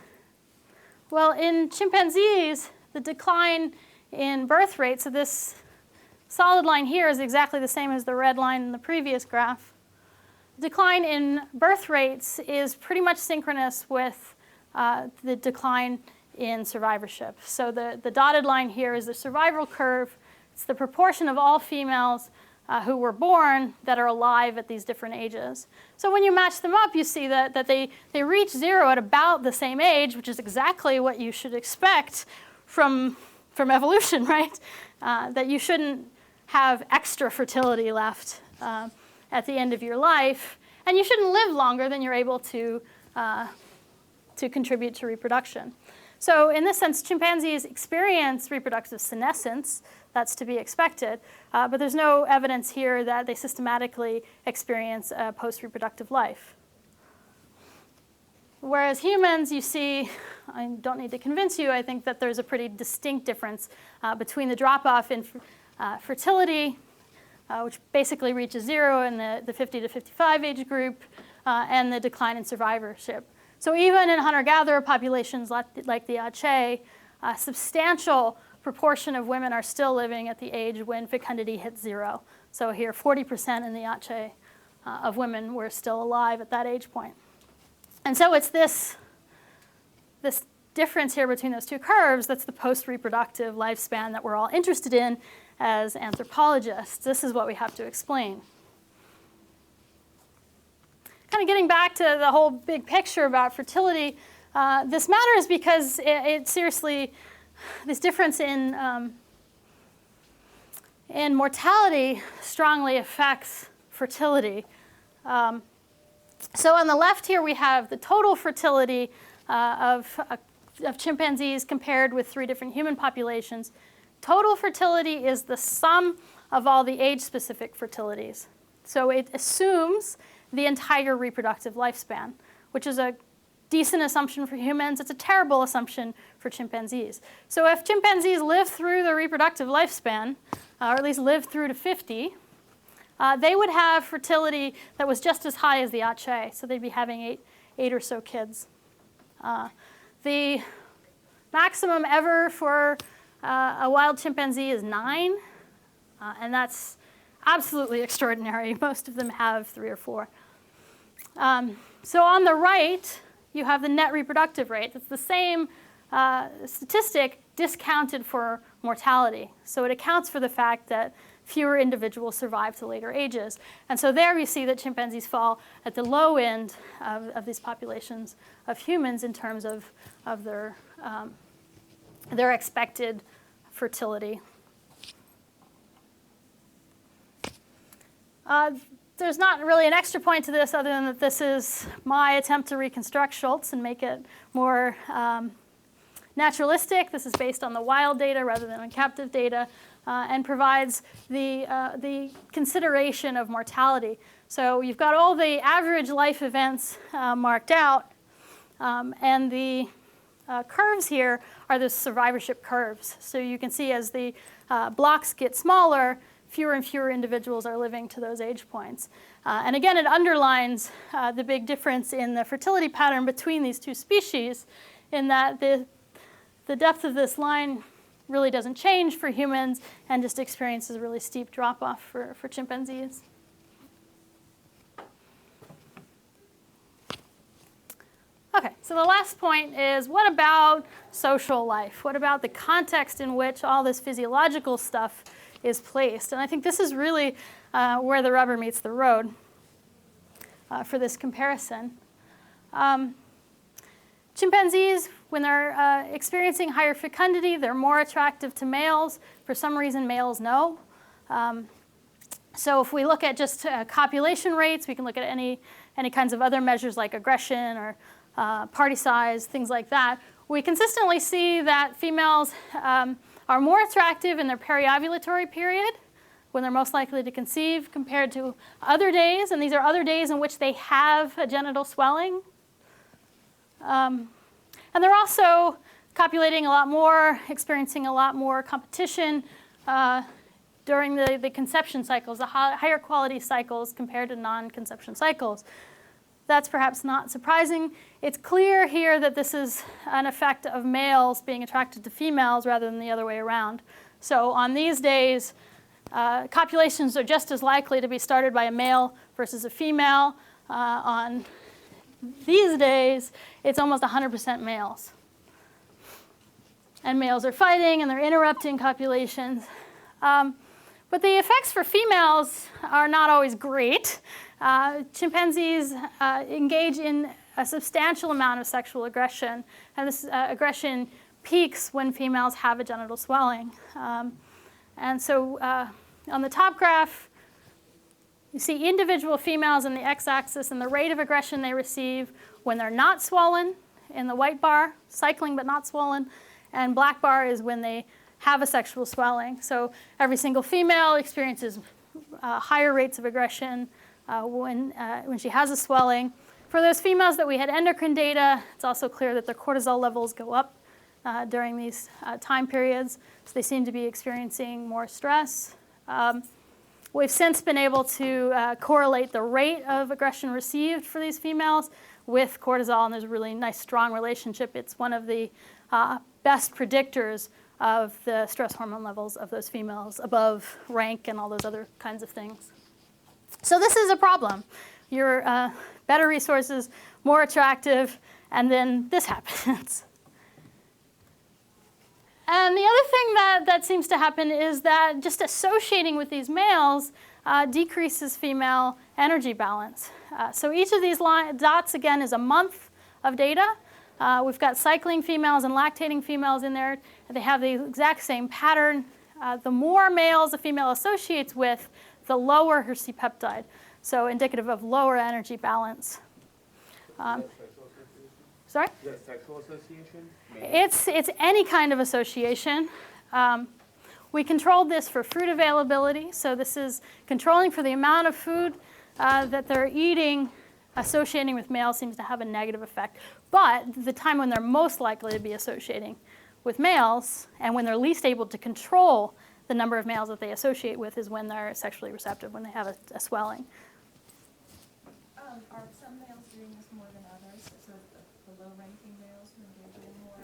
Well, in chimpanzees, the decline in birth rate, so this solid line here is exactly the same as the red line in the previous graph. Decline in birth rates is pretty much synchronous with the decline in survivorship. So the dotted line here is the survival curve. It's the proportion of all females who were born that are alive at these different ages. So when you match them up, you see that they reach 0 at about the same age, which is exactly what you should expect from evolution, right? That you shouldn't have extra fertility left at the end of your life, and you shouldn't live longer than you're able to contribute to reproduction. So in this sense, chimpanzees experience reproductive senescence. That's to be expected. But there's no evidence here that they systematically experience a post-reproductive life. Whereas humans, you see, I don't need to convince you, I think that there's a pretty distinct difference between the drop-off in fertility, which basically reaches 0 in the 50 to 55 age group, and the decline in survivorship. So even in hunter-gatherer populations like the Ache, a substantial proportion of women are still living at the age when fecundity hits 0. So here, 40% in the Ache of women were still alive at that age point. And so it's this difference here between those two curves that's the post-reproductive lifespan that we're all interested in as anthropologists. This is what we have to explain. kind of getting back to the whole big picture about fertility, this matters because it seriously, this difference in mortality strongly affects fertility. So on the left here we have the total fertility of chimpanzees compared with 3 different human populations. Total fertility is the sum of all the age-specific fertilities. So it assumes the entire reproductive lifespan, which is a decent assumption for humans. It's a terrible assumption for chimpanzees. So if chimpanzees live through the reproductive lifespan, or at least live through to 50, they would have fertility that was just as high as the Ache. So they'd be having eight or so kids. The maximum ever for a wild chimpanzee is 9, and that's absolutely extraordinary. Most of them have 3 or 4. So on the right, you have the net reproductive rate. It's the same statistic discounted for mortality. So it accounts for the fact that fewer individuals survive to later ages. And so there you see that chimpanzees fall at the low end of these populations of humans in terms of their expected fertility. There's not really an extra point to this other than that this is my attempt to reconstruct Schultz and make it more naturalistic. This is based on the wild data rather than on captive data, and provides the consideration of mortality. So you've got all the average life events marked out, and the curves here are the survivorship curves. So you can see as the blocks get smaller, fewer and fewer individuals are living to those age points. And again, it underlines the big difference in the fertility pattern between these 2 species, in that the depth of this line really doesn't change for humans and just experiences a really steep drop-off for chimpanzees. Okay, so the last point is, what about social life? What about the context in which all this physiological stuff is placed? And I think this is really where the rubber meets the road for this comparison. Chimpanzees, when they're experiencing higher fecundity, they're more attractive to males. For some reason, males know. So if we look at just copulation rates, we can look at any kinds of other measures like aggression or party size, things like that. We consistently see that females are more attractive in their periovulatory period, when they're most likely to conceive, compared to other days. And these are other days in which they have a genital swelling. And they're also copulating a lot more, experiencing a lot more competition during the conception cycles, the higher quality cycles compared to non-conception cycles. That's perhaps not surprising. It's clear here that this is an effect of males being attracted to females rather than the other way around. So on these days, copulations are just as likely to be started by a male versus a female. On these days, it's almost 100% males. And males are fighting and they're interrupting copulations. But the effects for females are not always great. Chimpanzees engage in a substantial amount of sexual aggression, and this aggression peaks when females have a genital swelling. And so on the top graph, you see individual females in the x-axis and the rate of aggression they receive when they're not swollen in the white bar, cycling but not swollen, and black bar is when they have a sexual swelling. So every single female experiences higher rates of aggression when she has a swelling. For those females that we had endocrine data, it's also clear that their cortisol levels go up during these time periods, so they seem to be experiencing more stress. We've since been able to correlate the rate of aggression received for these females with cortisol, and there's a really nice, strong relationship. It's one of the best predictors of the stress hormone levels of those females above rank and all those other kinds of things. So this is a problem. You're better resources, more attractive, and then this happens. And the other thing that seems to happen is that just associating with these males decreases female energy balance. So each of these dots, again, is a month of data. We've got cycling females and lactating females in there. They have the exact same pattern. The more males a female associates with, the lower her C-peptide, so indicative of lower energy balance. Sorry? Is that sexual association? It's any kind of association. We controlled this for fruit availability, so this is controlling for the amount of food that they're eating. Associating with males seems to have a negative effect. But the time when they're most likely to be associating with males and when they're least able to control the number of males that they associate with is when they're sexually receptive, when they have a swelling. Are some males doing this more than others? So the low-ranking males who engage in more,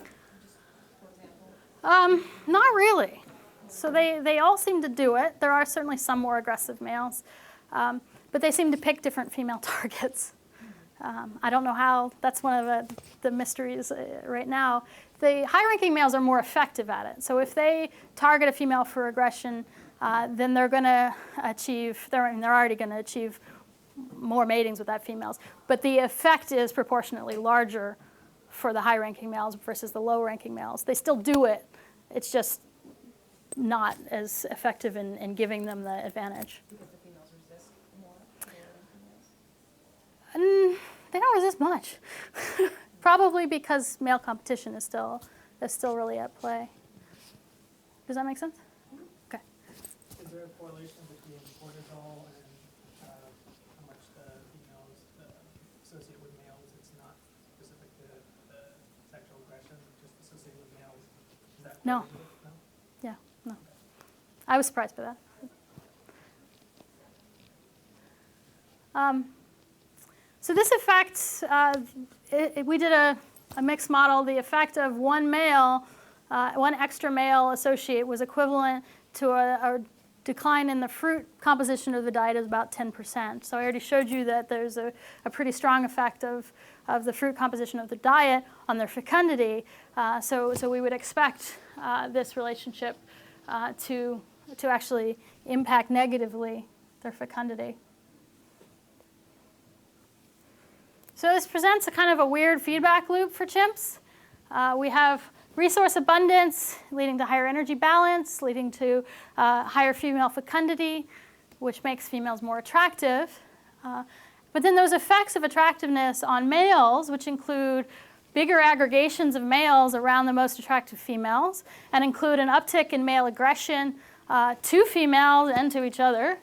just for example? Not really. So they all seem to do it. There are certainly some more aggressive males, but they seem to pick different female targets. I don't know how. That's one of the mysteries right now. The high-ranking males are more effective at it. So if they target a female for aggression, then they're going to achieve, they're already going to achieve more matings with that females. But the effect is proportionately larger for the high-ranking males versus the low-ranking males. They still do it. It's just not as effective in giving them the advantage. Because the females resist more than the females? They don't resist much. Probably because male competition is still really at play. Does that make sense? Okay. Is there a correlation between cortisol and how much the females associate with males? It's not specific to the sexual aggression, just associated with males. Is that No. correlated? No? Yeah, no. I was surprised by that. So this effect, we did a mixed model. The effect of one extra male associate was equivalent to a decline in the fruit composition of the diet is about 10%. So I already showed you that there's a pretty strong effect of the fruit composition of the diet on their fecundity. So we would expect this relationship to actually impact negatively their fecundity. So this presents a kind of a weird feedback loop for chimps. We have resource abundance leading to higher energy balance, leading to higher female fecundity, which makes females more attractive. But then those effects of attractiveness on males, which include bigger aggregations of males around the most attractive females, and include an uptick in male aggression to females and to each other,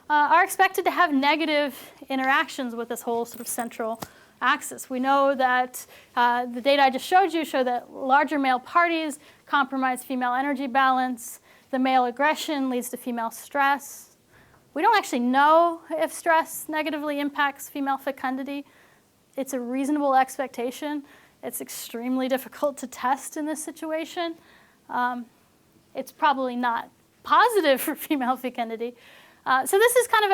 are expected to have negative interactions with this whole sort of central axis. We know that the data I just showed you show that larger male parties compromise female energy balance. The male aggression leads to female stress. We don't actually know if stress negatively impacts female fecundity. It's a reasonable expectation. It's extremely difficult to test in this situation. It's probably not positive for female fecundity. So this is kind of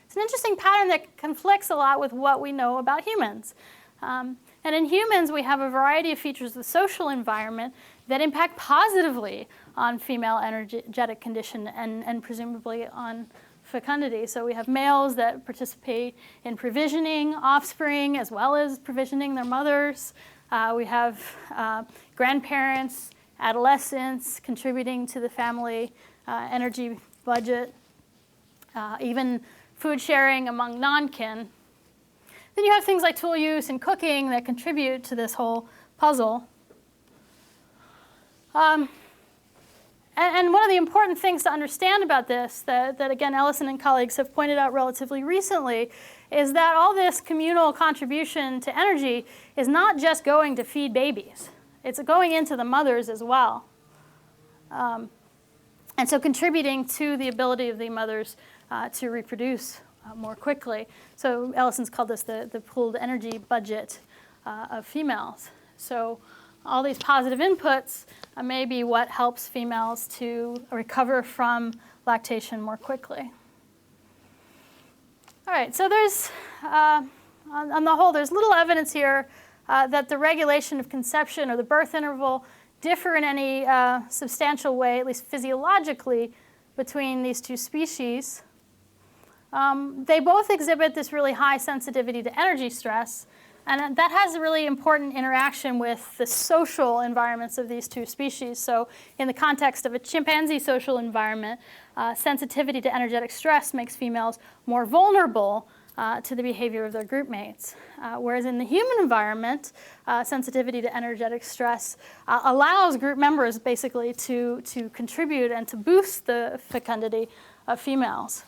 it's an interesting pattern that conflicts a lot with what we know about humans. And in humans, we have a variety of features of the social environment that impact positively on female energetic condition and presumably on fecundity. So we have males that participate in provisioning offspring as well as provisioning their mothers. We have grandparents, adolescents contributing to the family energy budget, even food sharing among non-kin. Then you have things like tool use and cooking that contribute to this whole puzzle. And one of the important things to understand about this, that again Ellison and colleagues have pointed out relatively recently, is that all this communal contribution to energy is not just going to feed babies. It's going into the mothers as well. And so contributing to the ability of the mothers to reproduce more quickly. So Ellison's called this the pooled energy budget of females. So all these positive inputs may be what helps females to recover from lactation more quickly. All right, so there's, on the whole, there's little evidence here that the regulation of conception or the birth interval differ in any substantial way, at least physiologically, between these two species. They both exhibit this really high sensitivity to energy stress, and that has a really important interaction with the social environments of these two species. So in the context of a chimpanzee social environment, sensitivity to energetic stress makes females more vulnerable to the behavior of their group mates. Whereas in the human environment, sensitivity to energetic stress allows group members basically to contribute and to boost the fecundity of females.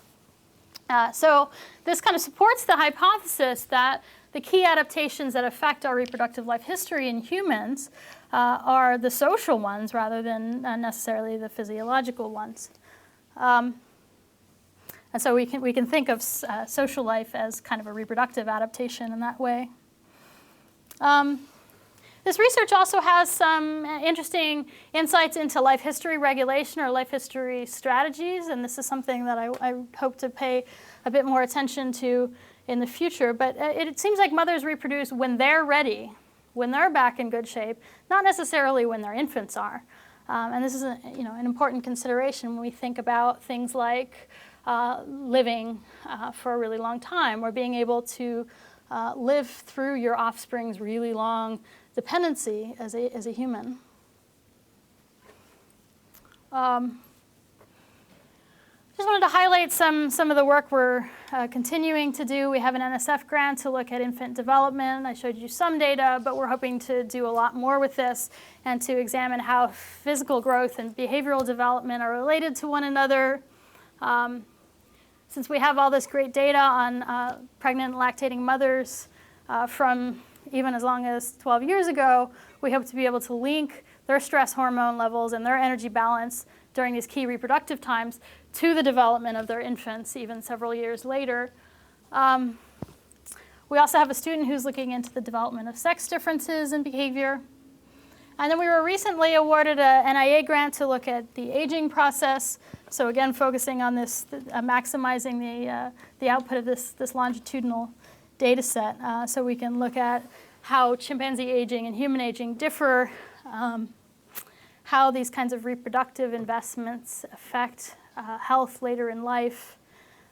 So this kind of supports the hypothesis that the key adaptations that affect our reproductive life history in humans are the social ones rather than necessarily the physiological ones. And so we can think of social life as kind of a reproductive adaptation in that way. This research also has some interesting insights into life history regulation or life history strategies, and this is something that I hope to pay a bit more attention to in the future. But it seems like mothers reproduce when they're ready, when they're back in good shape, not necessarily when their infants are. And this is an important consideration when we think about things like living for a really long time or being able to live through your offspring's really long dependency as a human. Just wanted to highlight some of the work we're continuing to do. We have an NSF grant to look at infant development. I showed you some data, but we're hoping to do a lot more with this and to examine how physical growth and behavioral development are related to one another. Since we have all this great data on pregnant and lactating mothers from even as long as 12 years ago, we hope to be able to link their stress hormone levels and their energy balance during these key reproductive times to the development of their infants even several years later. We also have a student who's looking into the development of sex differences in behavior. And then we were recently awarded an NIA grant to look at the aging process. So again, focusing on this, maximizing the output of this longitudinal data set, so we can look at how chimpanzee aging and human aging differ, how these kinds of reproductive investments affect health later in life,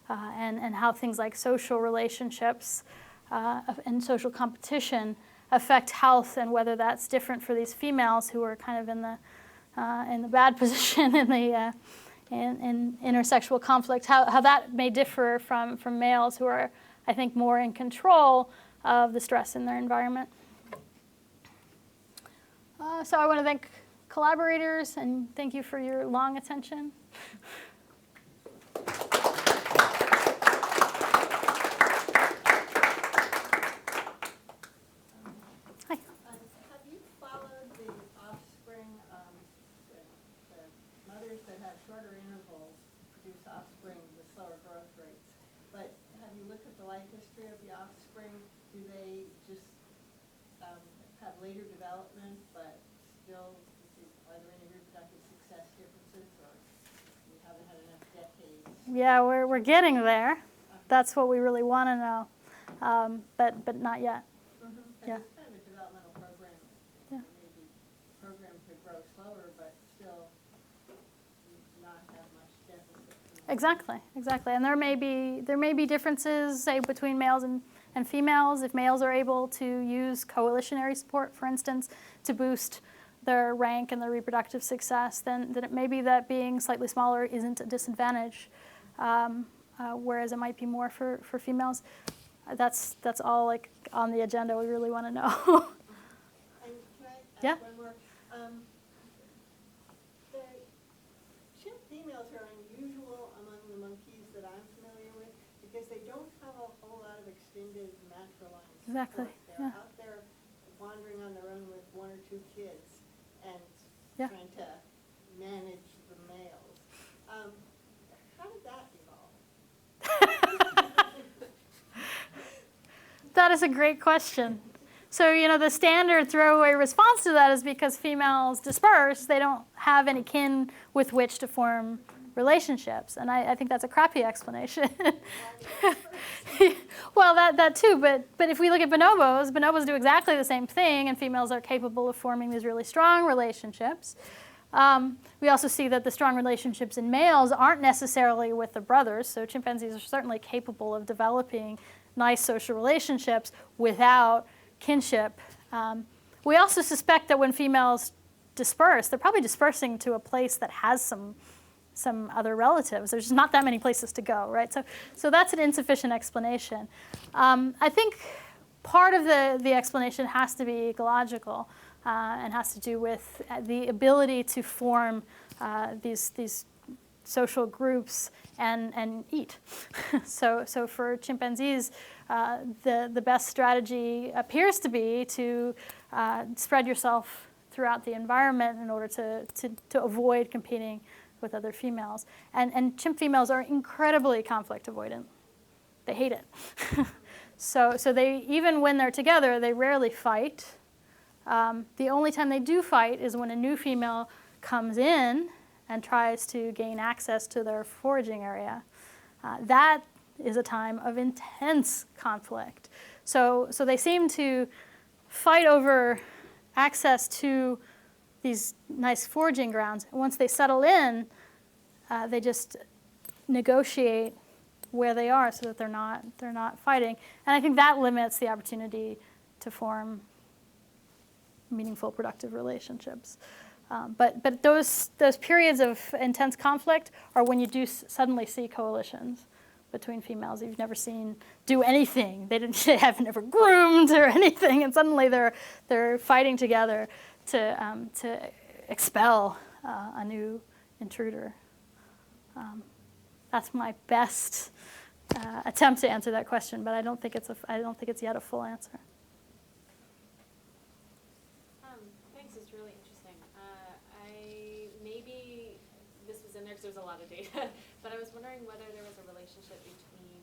and how things like social relationships and social competition affect health, and whether that's different for these females who are kind of in the bad position in intersexual conflict, how that may differ from males who are, I think, more in control of the stress in their environment. So I want to thank collaborators and thank you for your long attention. Hi. Have you followed the offspring, the mothers that have shorter intervals produce offspring with slower growth rates? But have you looked at the life history of the offspring? Do they just have later development, but still, are there any reproductive success differences, or you haven't had enough decades? Yeah, we're getting there. That's what we really want to know, but not yet. Mm-hmm. Yeah. It's kind of a developmental program. Yeah. Maybe program could grow slower, but still not have much deficit. Exactly. And there may be differences, say, between males and females. If males are able to use coalitionary support, for instance, to boost their rank and their reproductive success, then it may be that being slightly smaller isn't a disadvantage, whereas it might be more for females. That's all like on the agenda we really want to know. And can I ask Yeah. one more? The chimp females are unusual among the monkeys that I'm familiar with because they don't have a whole lot of extended matriline support. Exactly, They're yeah. out there wandering on their own with one or two kids and Yeah. trying to manage the males. How did that evolve? That is a great question. So, the standard throwaway response to that is because females disperse, they don't have any kin with which to form relationships. And I think that's a crappy explanation. Well, that too, but if we look at bonobos do exactly the same thing, and females are capable of forming these really strong relationships. We also see that the strong relationships in males aren't necessarily with the brothers, so chimpanzees are certainly capable of developing nice social relationships without kinship. We also suspect that when females disperse, they're probably dispersing to a place that has some other relatives. There's just not that many places to go, right? So that's an insufficient explanation. I think part of the explanation has to be ecological and has to do with the ability to form these social groups and eat. So for chimpanzees, the best strategy appears to be to spread yourself throughout the environment in order to avoid competing with other females. And chimp females are incredibly conflict avoidant. They hate it. So they, even when they're together, they rarely fight. The only time they do fight is when a new female comes in and tries to gain access to their foraging area. That is a time of intense conflict. So they seem to fight over access to these nice foraging grounds. Once they settle in, they just negotiate where they are so that they're not fighting. And I think that limits the opportunity to form meaningful, productive relationships. But those periods of intense conflict are when you do suddenly see coalitions between females you've never seen do anything. They have never groomed or anything, and suddenly they're fighting together to expel a new intruder. That's my best attempt to answer that question, but I don't think it's yet a full answer. Thanks, it's really interesting. Maybe this was in there because there's a lot of data, but I was wondering whether there was a relationship between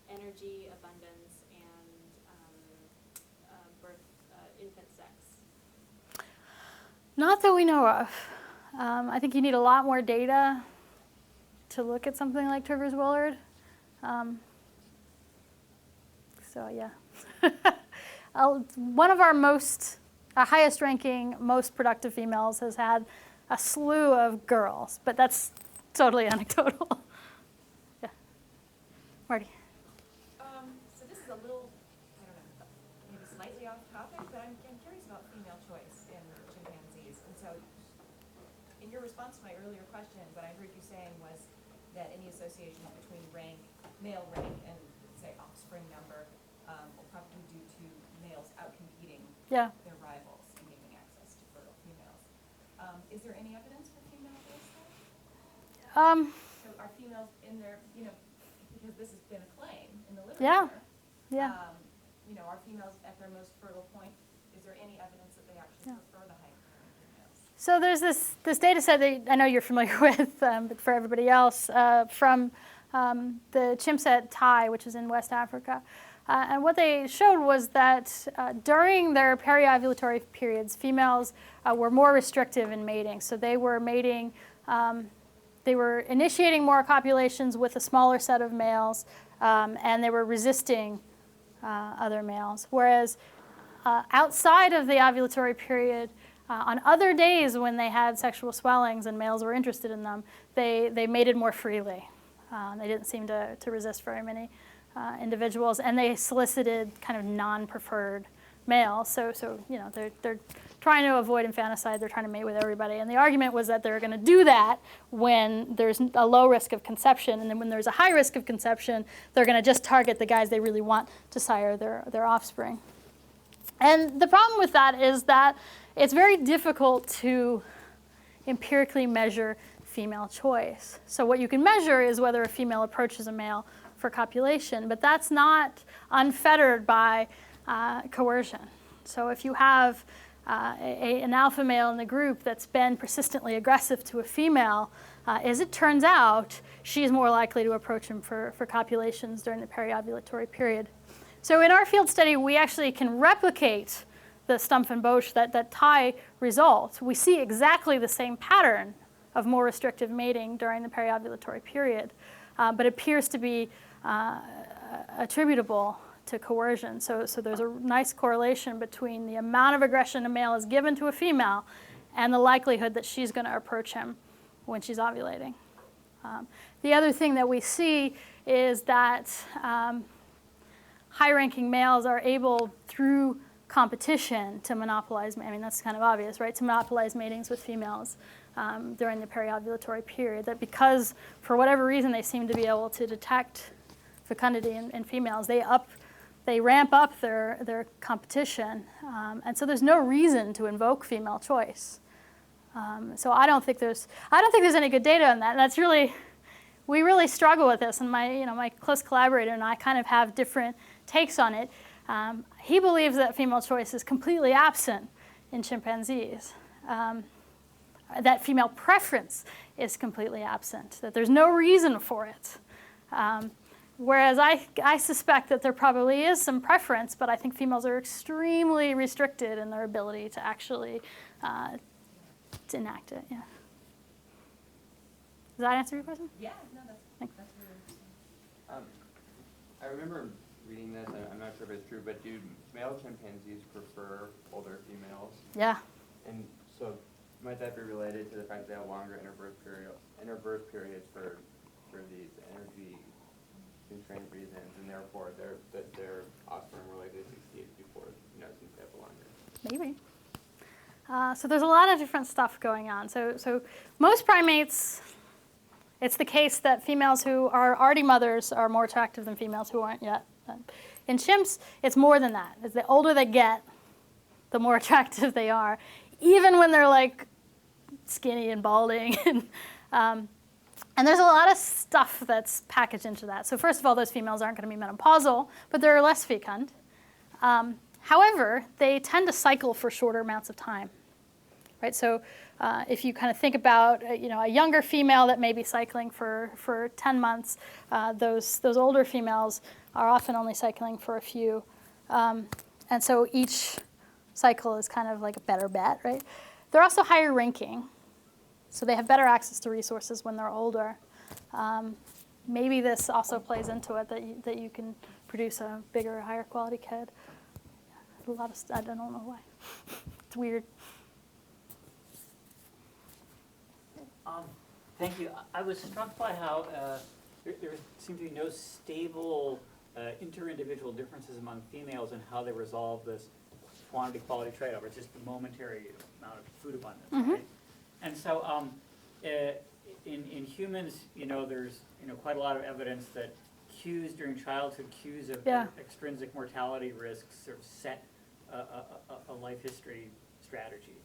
energy, abundance, and infant sex. Not that we know of. I think you need a lot more data to look at something like Turgor's Willard. So yeah. One of our highest ranking, most productive females has had a slew of girls, but that's totally anecdotal. Yeah. Marty. So this is a little, I don't know, maybe slightly off topic, but I'm curious about female choice in chimpanzees. And so in your response to my earlier question, what I heard you saying was that any association between male rank and, say, offspring number will probably be due to males outcompeting their rivals and gaining access to fertile females. Is there any evidence for female choice there? So are females in their, because this has been a claim in the literature. Yeah. Are females at their most fertile point? Is there any evidence that they actually prefer the high-performing females? So there's this data set that I know you're familiar with, but for everybody else, from the chimps at Tai, which is in West Africa. And what they showed was that during their periovulatory periods, females were more restrictive in mating. So they were mating, they were initiating more copulations with a smaller set of males, and they were resisting other males. Whereas outside of the ovulatory period, on other days when they had sexual swellings and males were interested in them, they mated more freely. They didn't seem to resist very many individuals, and they solicited kind of non-preferred males. So they're trying to avoid infanticide. They're trying to mate with everybody. And the argument was that they're going to do that when there's a low risk of conception, and then when there's a high risk of conception, they're going to just target the guys they really want to sire their offspring. And the problem with that is that it's very difficult to empirically measure female choice. So what you can measure is whether a female approaches a male for copulation, but that's not unfettered by coercion. So if you have an alpha male in the group that's been persistently aggressive to a female, as it turns out, she's more likely to approach him for copulations during the periovulatory period. So in our field study, we actually can replicate the Stumpf and Bosch that Tai results. We see exactly the same pattern of more restrictive mating during the periovulatory period, but appears to be attributable to coercion. So there's a nice correlation between the amount of aggression a male is given to a female and the likelihood that she's going to approach him when she's ovulating. The other thing that we see is that high-ranking males are able, through competition, to monopolize, I mean, that's kind of obvious, right, to monopolize matings with females during the periovulatory period, that because, for whatever reason, they seem to be able to detect fecundity in females, they ramp up their competition, and so there's no reason to invoke female choice. So I don't think there's any good data on that. That's really, we really struggle with this, and my close collaborator and I kind of have different takes on it. He believes that female choice is completely absent in chimpanzees, that female preference is completely absent, that there's no reason for it. Whereas I suspect that there probably is some preference, but I think females are extremely restricted in their ability to actually to enact it. Yeah. Does that answer your question? Yeah, no, that's really interesting. I remember reading this, and I'm not sure if it's true, but do male chimpanzees prefer older females? Yeah. And so might that be related to the fact that they have longer interbirth periods for these energy constraint reasons, and therefore their offspring were likely to succeed before, since they have longer? Maybe. So there's a lot of different stuff going on. So most primates, it's the case that females who are already mothers are more attractive than females who aren't yet. In chimps, it's more than that. As the older they get, the more attractive they are, even when they're like skinny and balding. And there's a lot of stuff that's packaged into that. So first of all, those females aren't going to be menopausal, but they're less fecund. However, they tend to cycle for shorter amounts of time. Right? So if you kind of think about a younger female that may be cycling for 10 months, those older females are often only cycling for a few. And so each cycle is kind of like a better bet, right? They're also higher ranking, so they have better access to resources when they're older. Maybe this also plays into it, that you can produce a bigger, higher quality kid. A lot of I don't know why. It's weird. Thank you. I was struck by how there seemed to be no stable inter-individual differences among females and how they resolve this quantity-quality trade-off. It's just the momentary amount of food abundance, right? And so in humans, there's quite a lot of evidence that cues during childhood, cues of extrinsic mortality risks sort of set a life history strategy.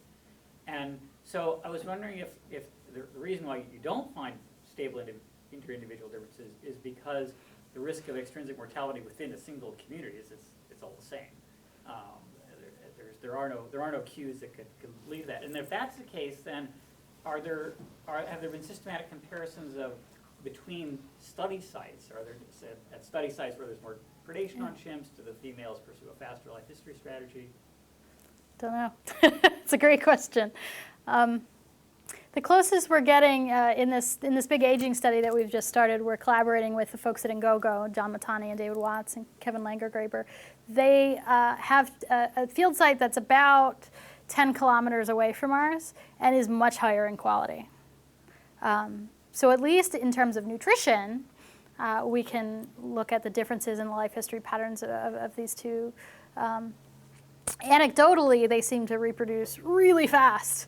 And so I was wondering if the reason why you don't find stable inter-individual differences is because the risk of extrinsic mortality within a single community is it's all the same. There are no cues that could lead to that. And if that's the case, then have there been systematic comparisons between study sites? Are there at study sites where there's more predation on chimps, do the females pursue a faster life history strategy? Don't know. It's a great question. The closest we're getting in this big aging study that we've just started, we're collaborating with the folks at Ngogo, John Matani and David Watts and Kevin Langergraber. They have a field site that's about 10 kilometers away from ours and is much higher in quality. So at least in terms of nutrition, we can look at the differences in the life history patterns of these two. Anecdotally, they seem to reproduce really fast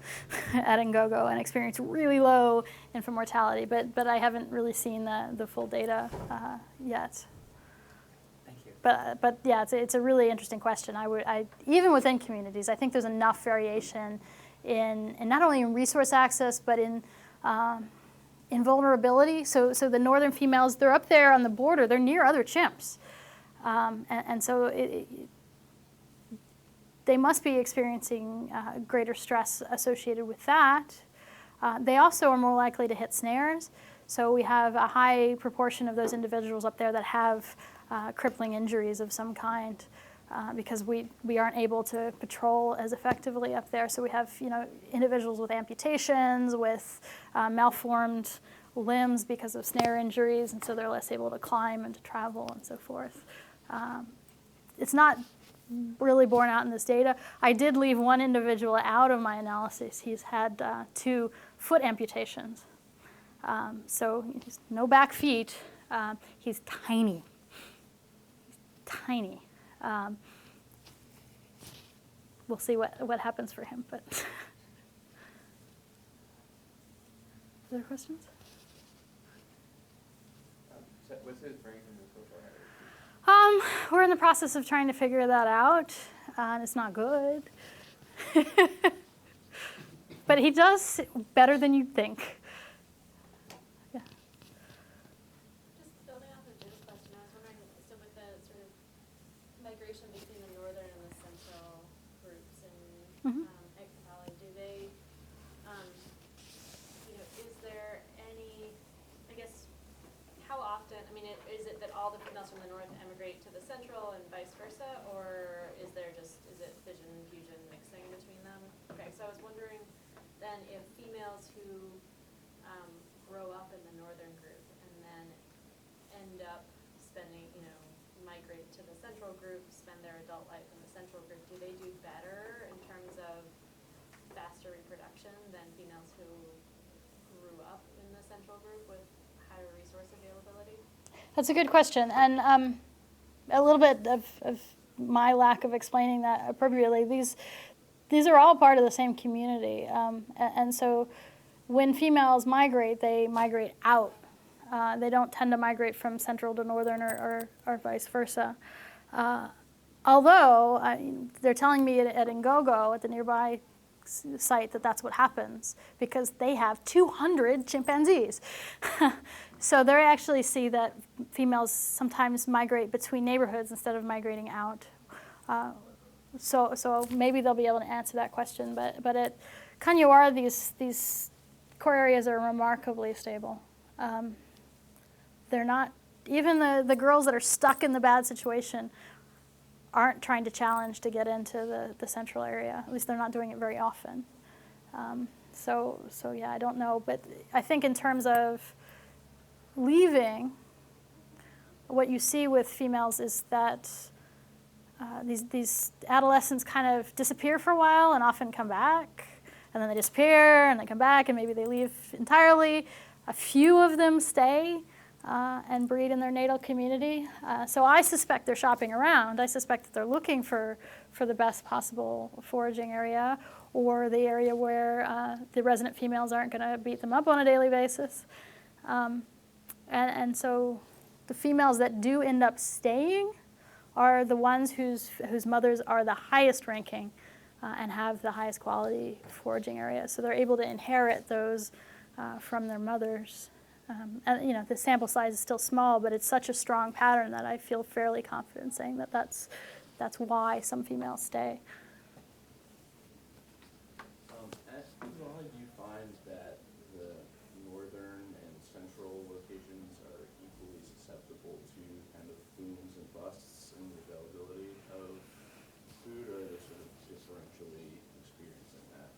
at Ngogo and experience really low infant mortality, but I haven't really seen the full data yet. Thank you. But yeah, it's a really interesting question. Even within communities, I think there's enough variation in not only in resource access, but in vulnerability. So the northern females, they're up there on the border. They're near other chimps, and so they must be experiencing greater stress associated with that. They also are more likely to hit snares. So we have a high proportion of those individuals up there that have crippling injuries of some kind because we aren't able to patrol as effectively up there. So we have individuals with amputations, with malformed limbs because of snare injuries, and so they're less able to climb and to travel and so forth. It's not really borne out in this data. I did leave one individual out of my analysis. He's had 2 foot amputations. So he's no back feet. He's tiny. Tiny. We'll see what happens for him. But other questions? What's his brain from the social area? We're in the process of trying to figure that out, and it's not good. But he does better than you'd think. Yeah. Just building off of Jim's question, I was wondering, so with the sort of migration between the northern and the central groups in egg pathology, do they, is there any, I guess, how often, I mean, is it that all the females from the north emigrate to the central and vice versa, or is it fission, fusion, mixing between them? Okay, so I was wondering then if females who grow up in the northern group and then end up spending, migrate to the central group, spend their adult life in the central group, do they do better in terms of faster reproduction than females who grew up in the central group with higher resource availability? That's a good question, and a little bit of my lack of explaining that appropriately. These are all part of the same community, and so when females migrate, they migrate out. They don't tend to migrate from central to northern or vice versa. Although they're telling me at Ngogo, at the nearby site, that that's what happens because they have 200 chimpanzees. So they actually see that females sometimes migrate between neighborhoods instead of migrating out. So maybe they'll be able to answer that question. But at Kanyawara, these core areas are remarkably stable. They're not, even the girls that are stuck in the bad situation aren't trying to challenge to get into the central area. At least they're not doing it very often. So yeah, I don't know. But I think in terms of leaving, what you see with females is that these adolescents kind of disappear for a while and often come back, and then they disappear and they come back and maybe they leave entirely. A few of them stay and breed in their natal community. So I suspect they're shopping around. I suspect that they're looking for the best possible foraging area or the area where the resident females aren't going to beat them up on a daily basis. And so the females that do end up staying are the ones whose mothers are the highest ranking and have the highest quality foraging areas. So they're able to inherit those from their mothers. And the sample size is still small, but it's such a strong pattern that I feel fairly confident saying that that's why some females stay. At Physiology, do you find that the northern and central locations are equally susceptible to kind of booms and busts in the availability of food, or are they sort of differentially experiencing that?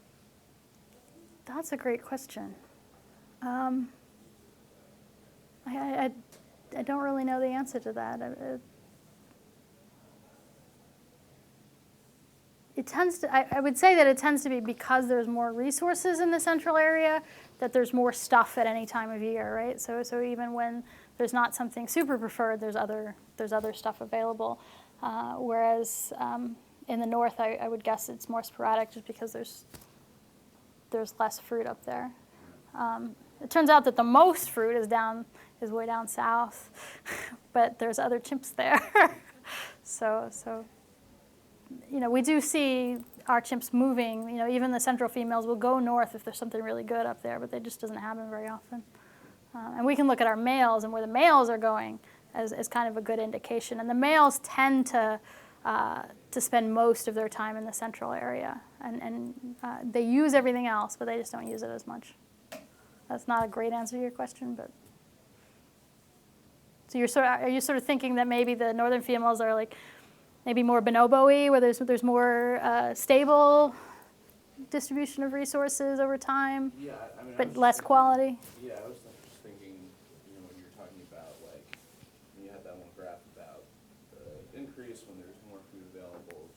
That's a great question. I don't really know the answer to that. I would say that it tends to be because there's more resources in the central area, that there's more stuff at any time of year, right? So even when there's not something super preferred, there's other stuff available. Whereas in the north, I would guess it's more sporadic just because there's less fruit up there. It turns out that the most fruit is way down south, but there's other chimps there. So we do see our chimps moving. Even the central females will go north if there's something really good up there, but that just doesn't happen very often. And we can look at our males and where the males are going as kind of a good indication. And the males tend to spend most of their time in the central area, and they use everything else, but they just don't use it as much. That's not a great answer to your question, but so are you sort of thinking that maybe the northern females are like maybe more bonobo-y, where there's more stable distribution of resources over time, Yeah, I mean, but less quality? Yeah, I was just thinking, when you were talking about, like, when you had that one graph about the increase when there's more food available,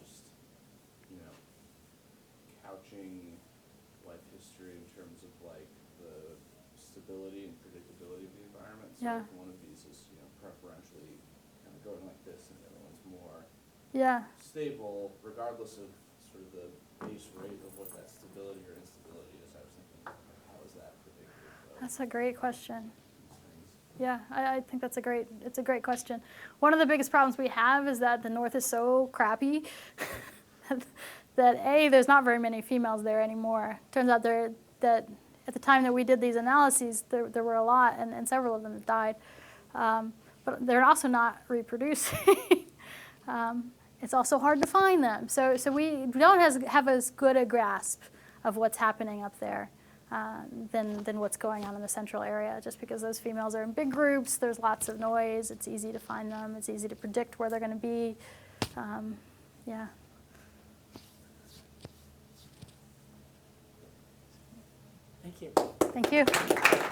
Yeah. if one of these is, preferentially kind of going like this and the other one's more Yeah. stable, regardless of sort of the base rate of what that stability or instability is. I was thinking, how is that predictive of That's a great question. these things? Yeah, I think it's a great question. One of the biggest problems we have is that the North is so crappy that there's not very many females there anymore. Turns out that at the time that we did these analyses, there were a lot, and several of them have died. But they're also not reproducing. It's also hard to find them. So we don't have as good a grasp of what's happening up there than what's going on in the central area, just because those females are in big groups, there's lots of noise, it's easy to find them, it's easy to predict where they're going to be. Yeah. Thank you. Thank you.